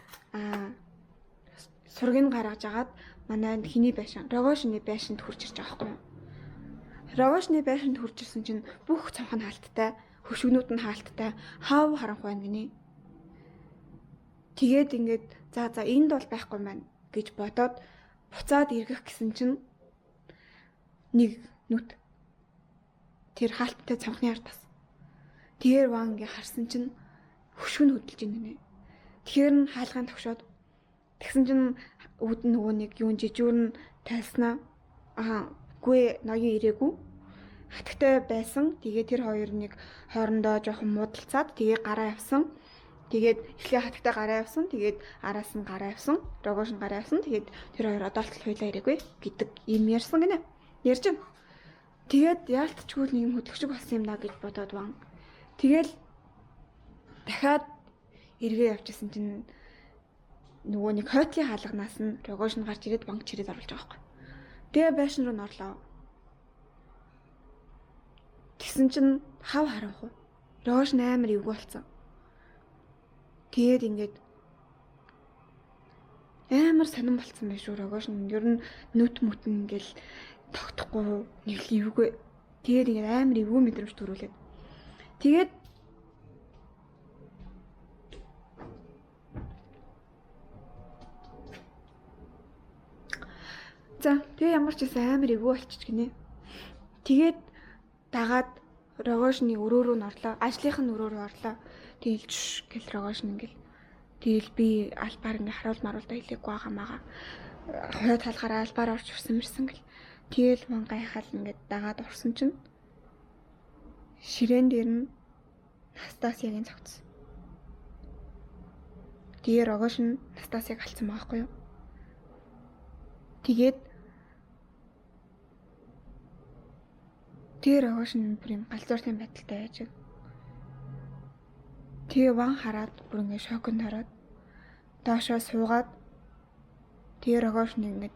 сургийг гаргаж агаад манай хиний байшин, Рогошины байшинд хурж ирж байгаа байхгүй юу? Рогошины байшинд хурж ирсэн чинь бүх цонх нь хаалттай, хөшгөнүүд нь хаалттай, хаав харанх байна гинэ. Тэгээд ингээд за энд бол байхгүй маань гэж бодоод буцаад эргэх гэсэн чинь нэг нүт тэр хаалттай цонхны ардаас. Тэр Ван ингээ харсан чинь хөшгөн хөдөлж гинэ. Тэгэхээр нь хаалгаан тогшоод тэгсэн чинь үүд нөгөө нэг юун жижүүр нь тайлснаа гүй ноён ирээгүй хатагтай байсан. Тэгээд тэр хоёр нэг хоорондоо жоохон муудалцаад тэгээд гараа явсан. Тэгээд эхлээ хатагтай гараа явсан. Тэгээд араас нь гараа явсан. Рогош нь гараа явсан. Тэгээд тэр хоёр одоолтол хуйлаа ирээгүй гэдэг юм ярьсан гинэ. Ярьж байна. Тэгээд яалтчгүй нэг юм хөдлөгчөг болсон юм даа гэж бодоод Ван. Тэгэл дахиад эргээ явчихсан чинь нөгөө нэг хойтлын хаалганаас нь Рогош нь гарч ирээд банк чирээд оруулж байгаа байхгүй. Тэгээ байшин руу норлоо. Тэгсэн чинь хав харанхуй. Рогош амар эвгүй болсон. Тэгээд ингээд амар сонирн болцсон байх шүү. Рогош нь ер нь нүт мүтэн ингээл тогтохгүй нэг л эвгүй. Тэгээд ингээд амар эвгүй мэдрэмж төрүүлээд. Тэгээд за тэгээ ямар ч байсан амар эвгүй болчих гинэ. Тэгээд дагаад Рогошны өрөө рүү орлоо. Ажлынх нь өрөө рүү орлоо. Тэгэлж гэл Рогош нь ингээл тэгэл би албаар ингээ харуул маруулдаа хэлээгүй байгаамаа. Хойд талгаараа албаар орж ирсэн мэрсэн гэл. Тэгэл Ван гайхал ингээ дагаад орсон чинь ширээн дээр нь Настасиягийн цогцсон. Тэгээ Рогош нь Настасияг алцсан байхгүй юу? Тэгээд тэр Рогош нь бүр юм галзууртай байдалтай байж байна. Тэгээ Ван хараад бүр ингэ шоконд ороод доошоо суугаад тэр Рогош нь ингэ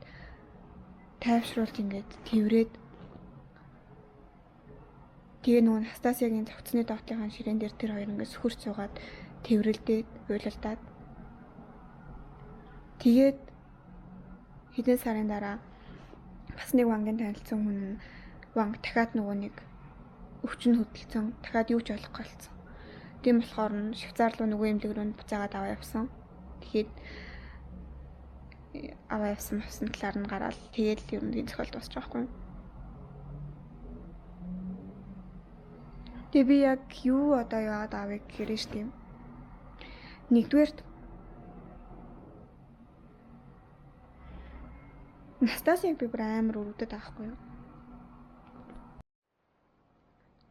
тайвшруулж ингэ тэрврээд тэгээ нөгөө Настасиягийн цогцны доотойхон ширээн дээр тэр хоёр ингэ сөхөрч суугаад тэрврэлдээд уйлалдаад тэгээд хэдэн сарын дараа бас нэг Вангийн танилцсан хүн Ванг дахиад нөгөө нэг өвчин хөдөлсөн. Дахиад юу ч ойлгохгүй болсон. Тийм болохоор нь Швейцар руу нөгөө эмнэлэг рүү буцаагаад аваа явсан. Тэгэхэд аваа явсан талаар нь гараад тэгээд ер нь энэ зохиол дуусчих واخгүй юу. Тэгээ би яг юу одоо яагаад авъя гэхээр нь тийм. Нэгдүгээрт Настасийг би бүр амар өрөвдөд авахгүй юу.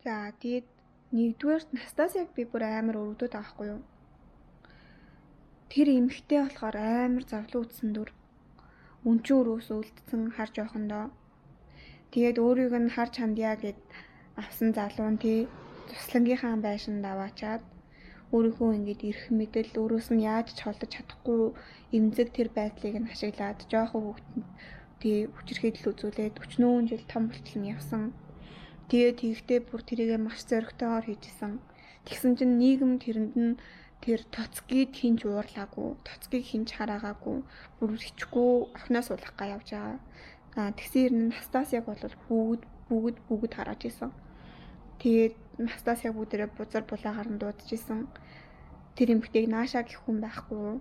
За тэгээд нэгдүгээрт Настасийг би бүр амар өрөвдөд авахгүй юу. Тэр эмэгтэй болохоор амар зовлон үтсэн дүр. Үнчин өрөөс үлдсэн харж явахандаа. Тэгээд өөрийг нь харж хандъя гэд авсан залуу нь тий туслангийнхаа байшинд аваачаад өөрийнхөө ингэж ирэх мэдэл өөрөөс нь яаж ч холдож чадахгүй эмзэг тэр байдлыг нь ашиглаад жоохон хүүхдэд тий хүчирхийлэл үзүүлээд 40 жил том болтол нь явсан. Тэгээд тэгтээ бүр тэрийгэ маш зоригтойгоор хийжсэн. Тэгсэн чинь нийгэм тэрэнд нь тэр тоцгийг хинж уурлаагүй, тоцгийг хинж хараагаагүй, бүр хичгүй охноос суулгахгаа явж байгаа. Тэгсэн юм Настасийг бол бүгд хараад исэн. Тэгээд Настасийг бүгдээрээ бузар булаагаар нь дуудаж исэн. Тэр эмэгтэйг наашаа гэх хүн байхгүй.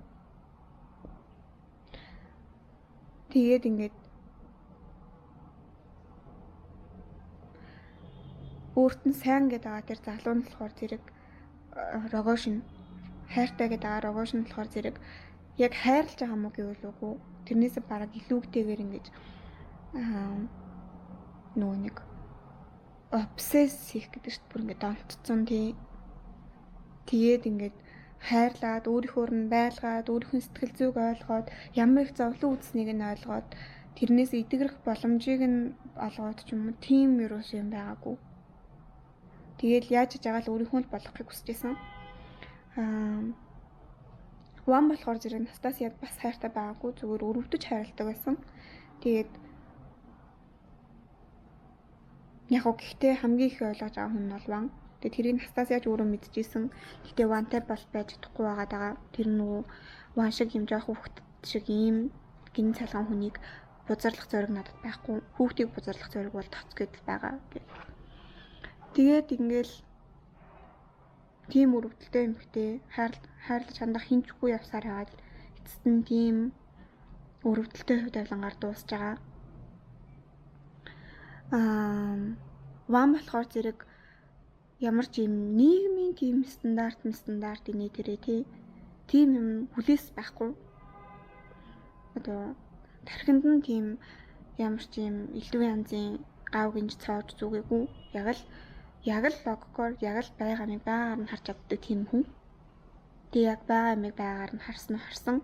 Тэгээд ингээд өөрт нь сайн гэдэг байгаа тэр залуу нь болохоор зэрэг Рогошин хайртай гэдэг байгаа Рогошин болохоор зэрэг яг хайрлаж байгаа мó гэвэл үгүй. Тэрнээс бараг илүүгтэйгээр ингэж нөгөө нэг обсессив гэдэг чинь бүр ингэ донтцсон тий. Тэгээд ингээд хайрлаад өөрийнхөө нь байлгаад өөрийнхөө сэтгэл зүйг ойлгоод ямар их зовлон үүснийг нь ойлгоод тэрнээс идэгрэх боломжийг нь олгоод ч юм уу тийм юус юм байгаагүй. Тэгээд яаж ч жагаал өөрийнхөө л болгохыг хүсэж байсан. Ван болохоор зэрэг Настасияд бас хайртай байгаагүй зүгээр өрөвдөж хайрладаг байсан. Тэгээд яг гэхдээ хамгийн их ойлгож байгаа хүн нь бол Ван. Тэгээд тэрийг Настасияч өөрөө мэдчихсэн. Гэхдээ Вантай бол байж чадахгүй байгаа. Тэр нөгөө Ван шиг юм жоох хүүхэд шиг ийм гин цалган хүнийг бузарлах зориг надад байхгүй. Хүүхдийг бузарлах зориг бол тоц гэдэл байгаа гэх. Тэгээд ингээл тийм өрөвдөлтэй эмэгтэй хайрлаж хандах хинчгүй явсаар хагаад эцэст нь тийм өрөвдөлтэй хувь тавилангаар дуусж байгаа. Ван болохоор зэрэг ямар ч юм нийгмийн тийм стандарт инээ тэрэ тийм юм хүлээс байхгүй. Одоо тархинд нь тийм ямар ч юм илүү янзын гав гинж цоож зүгээгүй. Яг л логикоор яг л байгаа юм байгаар нь харж чаддаг тийм хүн. Тэгээ яг байгаа юм байгаар нь харсан.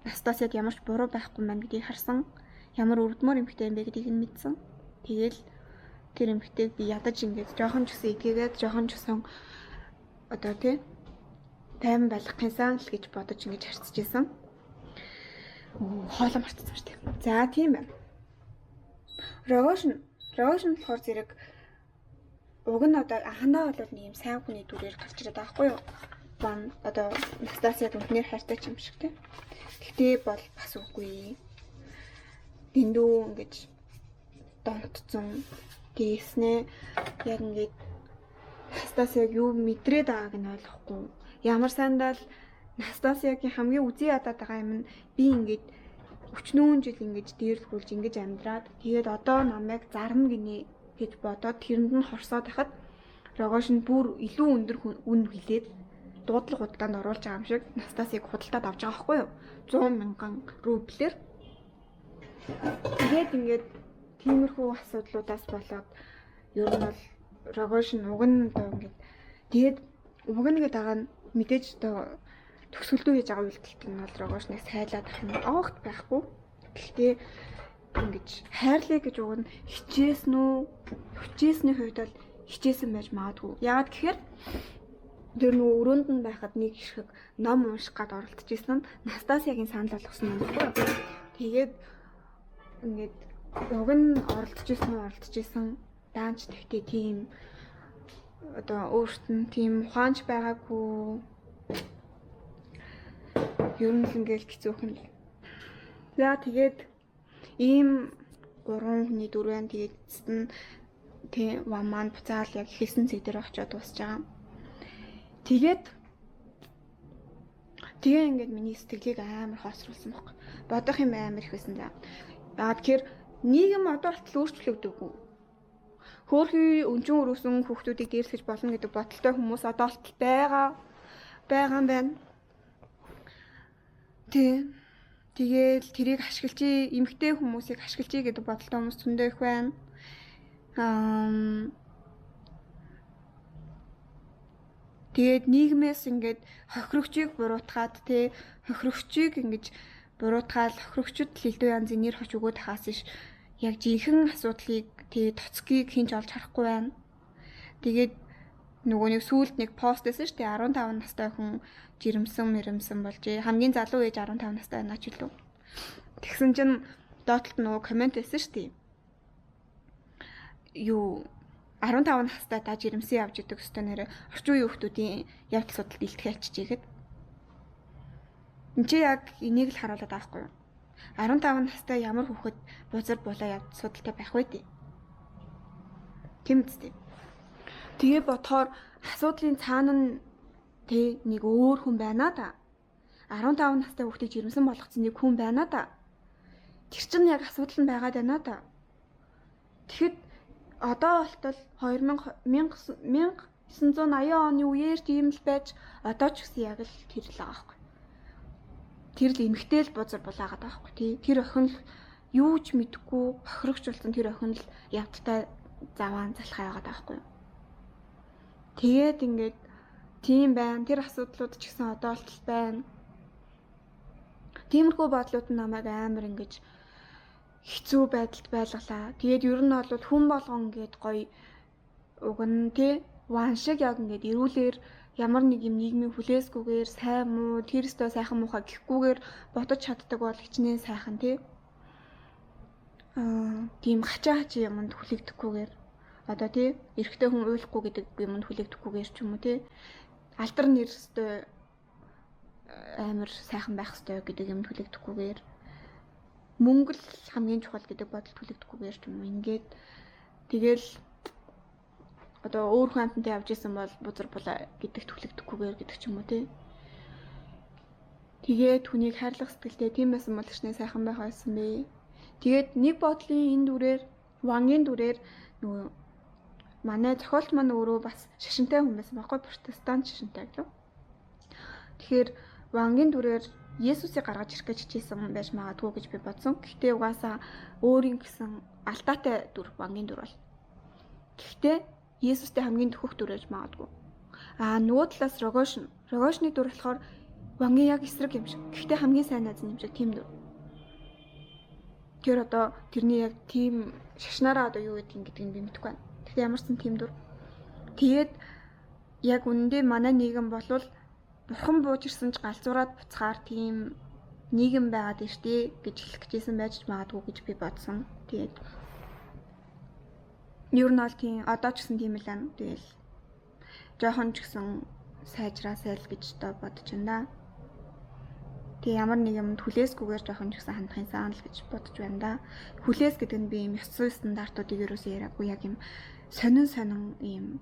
Настасияд ямар ч буруу байхгүй маань гэдгийг харсан. Ямар өрдмөр эмэгтэй юм бэ гэдгийг нь мэдсэн. Тэгээл тэр эмэгтэйг би ядаж ингэж жоохон ч гэсэн итгээгээд жоохон ч гэсэн одоо тий тайван байлгахынсан л гэж бодож ингэж харцж исэн. Хоолоо мартсан шүү дээ. За тийм байна. Рогошин болохоор зэрэг уг нь одоо анхандаа бол нэг юм сайн хүний дүрээр гарч ирээд байгаа байхгүй юу? Ван одоо Настасияд үнээр хайртай ч юм шиг тий. Гэхдээ бол бас үгүй. Дэндүү ингэж донтцсон гээснээ яг ингэж Настасияг юу мэдрээд байгааг нь ойлгохгүй. Ямар сандаа л Настасиягийн хамгийн үзий ядаад байгаа юм нь би ингэж 40 жил ингэж дээрлгүүлж ингэж амьдраад тэгээд одоо намайг зарна гинэ гэж бодоод тэрэнд нь хорсоод байхад Рогошин бүр илүү өндөр үн хилээд дуудлага худалдаанд оруулж байгаа юм шиг Настасийг худалдаад авч байгаа байхгүй юу? 100,000 рублээр. Тэгээд ингээд тиймэрхүү асуудлуудаас болоод ер нь бол Рогошин уг нь одоо ингээд тэгээд уг нь гэдэг байгаа нь мэдээж одоо төгсгөлдөө хийж байгаа үйлдэлт нь бол Рогошныг сайлаад ах нь огт байхгүй. Гэхдээ ингэж хайрлаа гэж уг нь хичээсний хувьд бол хичээсэн байж магадгүй. Яагаад гэхээр тэр нөгөө өрөөнд нь байхад нэг их ном унших гад оролдож исэн нь Настасиягийн санал болгосон юм байна. Тэгээд ингээд уг нь оролдож исэн даанч тэгтээ тийм одоо өөрт нь тийм ухаанч байгаагүй. Ер нь л ингээл хэцүүхэн. За тэгээд ийм 3 хүний 4 тэгээд эцэст нь тий ван маань буцаал яг хэлсэн зэг дээр очиод дуусч байгаа. Тэгээд тэгээ ингээд миний сэтгэлийг амар хоосруулсан баг. Бодох юм амар их байсан за. Тэгэхээр нийгэм одоо болтол өөрчлөгдөггүй. Хөөрхий өнжин өрөөсөн хүүхдүүдийг дээрлэж болно гэдэг бодолтой хүмүүс одоо болтол байгаа юм байна. Тэгээд тэрийг ашиглаж эмгтэй хүмүүсийг ашиглаж гэдэг бодолтой хүмүүс зөндөө их байна. Тэгээд нийгмээс ингээд хохирогчийг буруутгаад хохирогчийг ингэж буруутгаад хохирогчд л илүү янзын нэр хоч өгөөд хаас иш яг жинхэнэ асуудлыг тоцгийг хинч олж харахгүй байна. Тэгээд нөгөө нэг сүүлд нэг пост байсан шүү дээ 15 настай хүн жирэмсэн болж хамгийн залуу ээж 15 настай байна ч үлээ. Тэгсэн чинь доотлолт нөгөө комент байсан шүү дээ. Юу 15 настай та жирэмсэн явж идэг өстой нэрэ орчин үеийн хүмүүсийн явдал судалт илтгэж чигээд. Энд чи яг энийг л харуулдаг байхгүй юу? 15 настай ямар хүүхэд бузар булаа явдал судалтай байх вэ дээ? Тийм үстэй. Тэгээ бодохоор асуудлын цаана нь нэг өөр хүн байна да. 15 настай хүүхдийг жирэмсэн болгоцсон нэг хүн байна да. Тэр чинь яг асуудал нь байгаад байна да. Тэгэхэд одоо болтол 1980 оны үеэр тийм л байж одоо ч гэсэн яг л тэр л байгаа байхгүй. Тэр л эмгтэй л бузар булаагаад байгаа байхгүй. Тэр охин л юу ч мэдэхгүй хохирогч болсон тэр охин л явдалтай заваан залхаа байгаад байгаа байхгүй. Тэгээд ингээд тийм байна. Тэр асуудлууд ч гэсэн одоо болтол байна. Тиймэрхүү бодлууд нь намайг амар ингэж хэцүү байдалд байлгалаа. Тэгээд ер нь бол хүн болгон гээд гоё уг нь ван шиг яг ингээд эрүүлэр ямар нэг юм нийгмийн хүлээсгүйгээр сайн муу тэр өстөө сайхан муухай гэхгүйгээр бодож чаддаг бол хичнээн сайхан тийм хачаа юмд хүлээгдэхгүйгээр одоо эрэгтэй хүн уйлахгүй гэдэг юмд хүлээгдэхгүйгээр ч юм уу алдар нэр өстөө амар сайхан байх өстөө гэдэг юмд хүлээгдэхгүйгээр мөнгө л хамгийн чухал гэдэг бодолд хүлээгдэхгүйгээр ч юм уу ингээд тэгэл одоо өөр хүн амтантай явж исэн бол бузар булаа гэдэгт хүлээгдэхгүйгээр гэдэг ч юм уу тэгээд хүнийг хайрлах сэтгэлтэй тийм байсан бол ч нэ сайхан байх байсан бэ. Тэгээд нэг бодлын энэ дүрээр вангийн дүрээр нөгөө манай зохиолч маань өөрөө бас шашинтай хүн байсан байхгүй протестант шашинтай гэлөө. Тэгэхээр вангийн дүрээр Есүсийг гаргаж ирэх гэж хичээсэн байж магадгүй гэж би бодсон. Гэхдээ угаасаа өөрийн гэсэн алдаатай дүр вангийн дүр бол. Гэхдээ Есүстэй хамгийн төхөх дүр гэж магадгүй. Нөгөө талаас Рогошны дүр болохоор вангийн яг эсрэг юм шиг. Гэхдээ хамгийн сайн найз юм шиг тийм дүр. Тэр одоо тэрний яг тийм шашнаараа одоо юу гэдгийг би мэдэхгүй байна. Гэхдээ ямар ч тийм дүр. Тэгээд яг үнэндээ манай нийгэм болвол бурхан бууж ирсэн ч галзуураад буцахаар тийм нийгэм байгаад штэ гэж хэлэх гэжсэн байж магадгүй гэж би бодсон. Тэгээд ер нь бол тийм одоо ч гэсэн тийм л байна. Тэгэл жоохон ч гэсэн сайжраасай л гэж бодож байна да. Тэг ямар нэг юмд хүлээсгүйгээр жоохон ч гэсэн хандахын сан л гэж бодож байна да. Хүлээс гэдэг нь би юм ёс зүйн стандартуудыг ерөөсөө яриаггүй яг юм сонин юм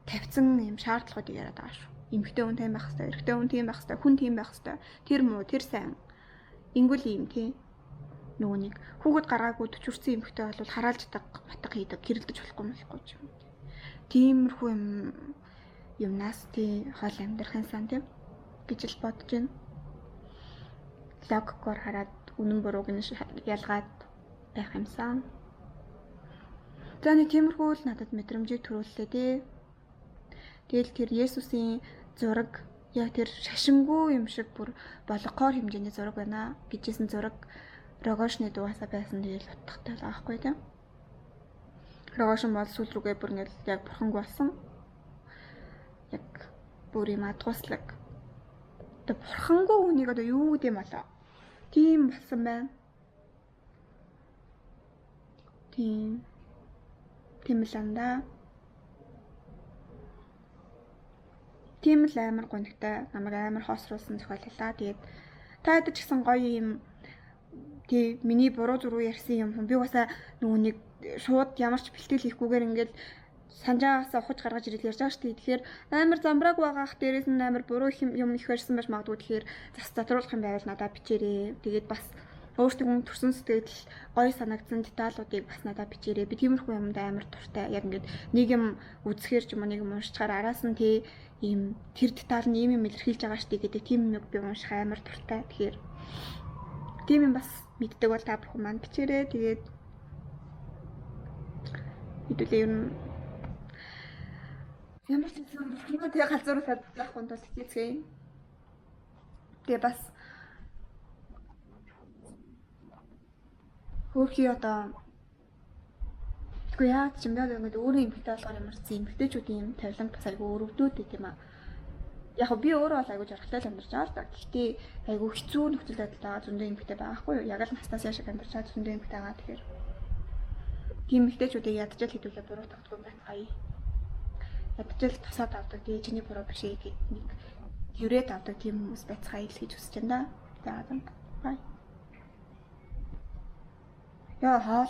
тавьсан юм шаардлагуудыг яриад байгаа шүү. Эмэгтэй хүн тийм байх хэрэгтэй, эрэгтэй хүн тийм байх хэрэгтэй, хүн тийм байх хэрэгтэй. Тэр муу, тэр сайн. Ингүүл юм нөгөө нэг хүүхэд гаргаагүй төчөрсөн эмэгтэй бол хараалж батга хийдэг, гэрэлдэж болохгүй ч юм. Тиймэрхүү юмнаас хол амьдрахын сан гэж л бодож байна. Логикоор хараад үнэн бурууг нь ялгаад байх юмсан. За нэг тиймэрхүү л надад мэдрэмжийг төрүүллээ Тэгэл тэр Есүсийн зураг яг тэр шашингүй юм шиг бүр болгохоор хэмжээний зураг байна гэжсэн зураг Рогошны дугаасаа байсан тэгэл утгатай л аахгүй тийм. Рогошн бол сүүл рүүгээ бүр ингээл яг бурхангүй болсон. Яг бүр юм адгууслаг. Одоо бурхангүй хүнийг одоо юу гэдэм болоо. Тийм болсон байна. Тийм л анда. Тийм л амар гонхтой намайг амар хоосруулсан зохиоллаа. Тэгээд та хэд ч гэсэн гоё юм Тий миний буруу зуруу ярьсан юм. Би угаасаа нөгөө нэг шууд ямар ч бэлтгэл хийхгүйгээр ингээд санджаагаас ухаж гаргаж ирэл ярьж байгаа шүү дээ. Тэгэхээр амар замбрааг байгаах дээрээс нь амар буруу юм их барьсан байж магадгүй. Тэгэхээр зас затруулах юм байвал надад бичээрэй. Тэгээд бас өөртөө төрсөн сэтгэл гоё санагдсан деталуудыг бас надад бичээрэй. Би тиймэрхүү юмд амар дуртай. Яг ингээд нэг юм үзэхээр ч юм уу нэг юм уншчихаар араас нь тий ийм тэр детал нь ийм юм илэрхийлж байгаа шүү дээ гэдэг тийм юм би унших амар дуртай. Тэгэхээр тийм юм бас мэддэг бол та бүхэн маань бичээрэй. Тэгээд хэдүүлээ ер нь ямар ч юм тэгээ галзууруулаад байхгүй тул хийцгээе. Тэгээ бас хөрхий одоо тэгвэл яа ч юм бай ингээд өөрөө эмгтэй болохоор ямар ч эмгтэйчүүдийн юм тавилан бас айгүй өрөвдөөд гэм аа. Яг би өөрөө бол айгүй жаргалтай л амьдарч байгаа л да. Гэхдээ айгүй хэцүү нөхцөл байдалд байгаа зөндөө эмгтэй байхгүй юу? Яг л настаас яшиг амьдарч байгаа зөндөө эмгтэй байгаа. Тэгэхээр тийм эмгтэйчүүдийг ядчил хэдүүлээ буруу тогтгүй юм байна. Ядчил тасаад авдаг. Тэгээ чиний буруу биш ээ гэд нэг юрээд авдаг тийм хүмүүс байцгаа ил гэж хүсэж байна да. За бай. Яа хаал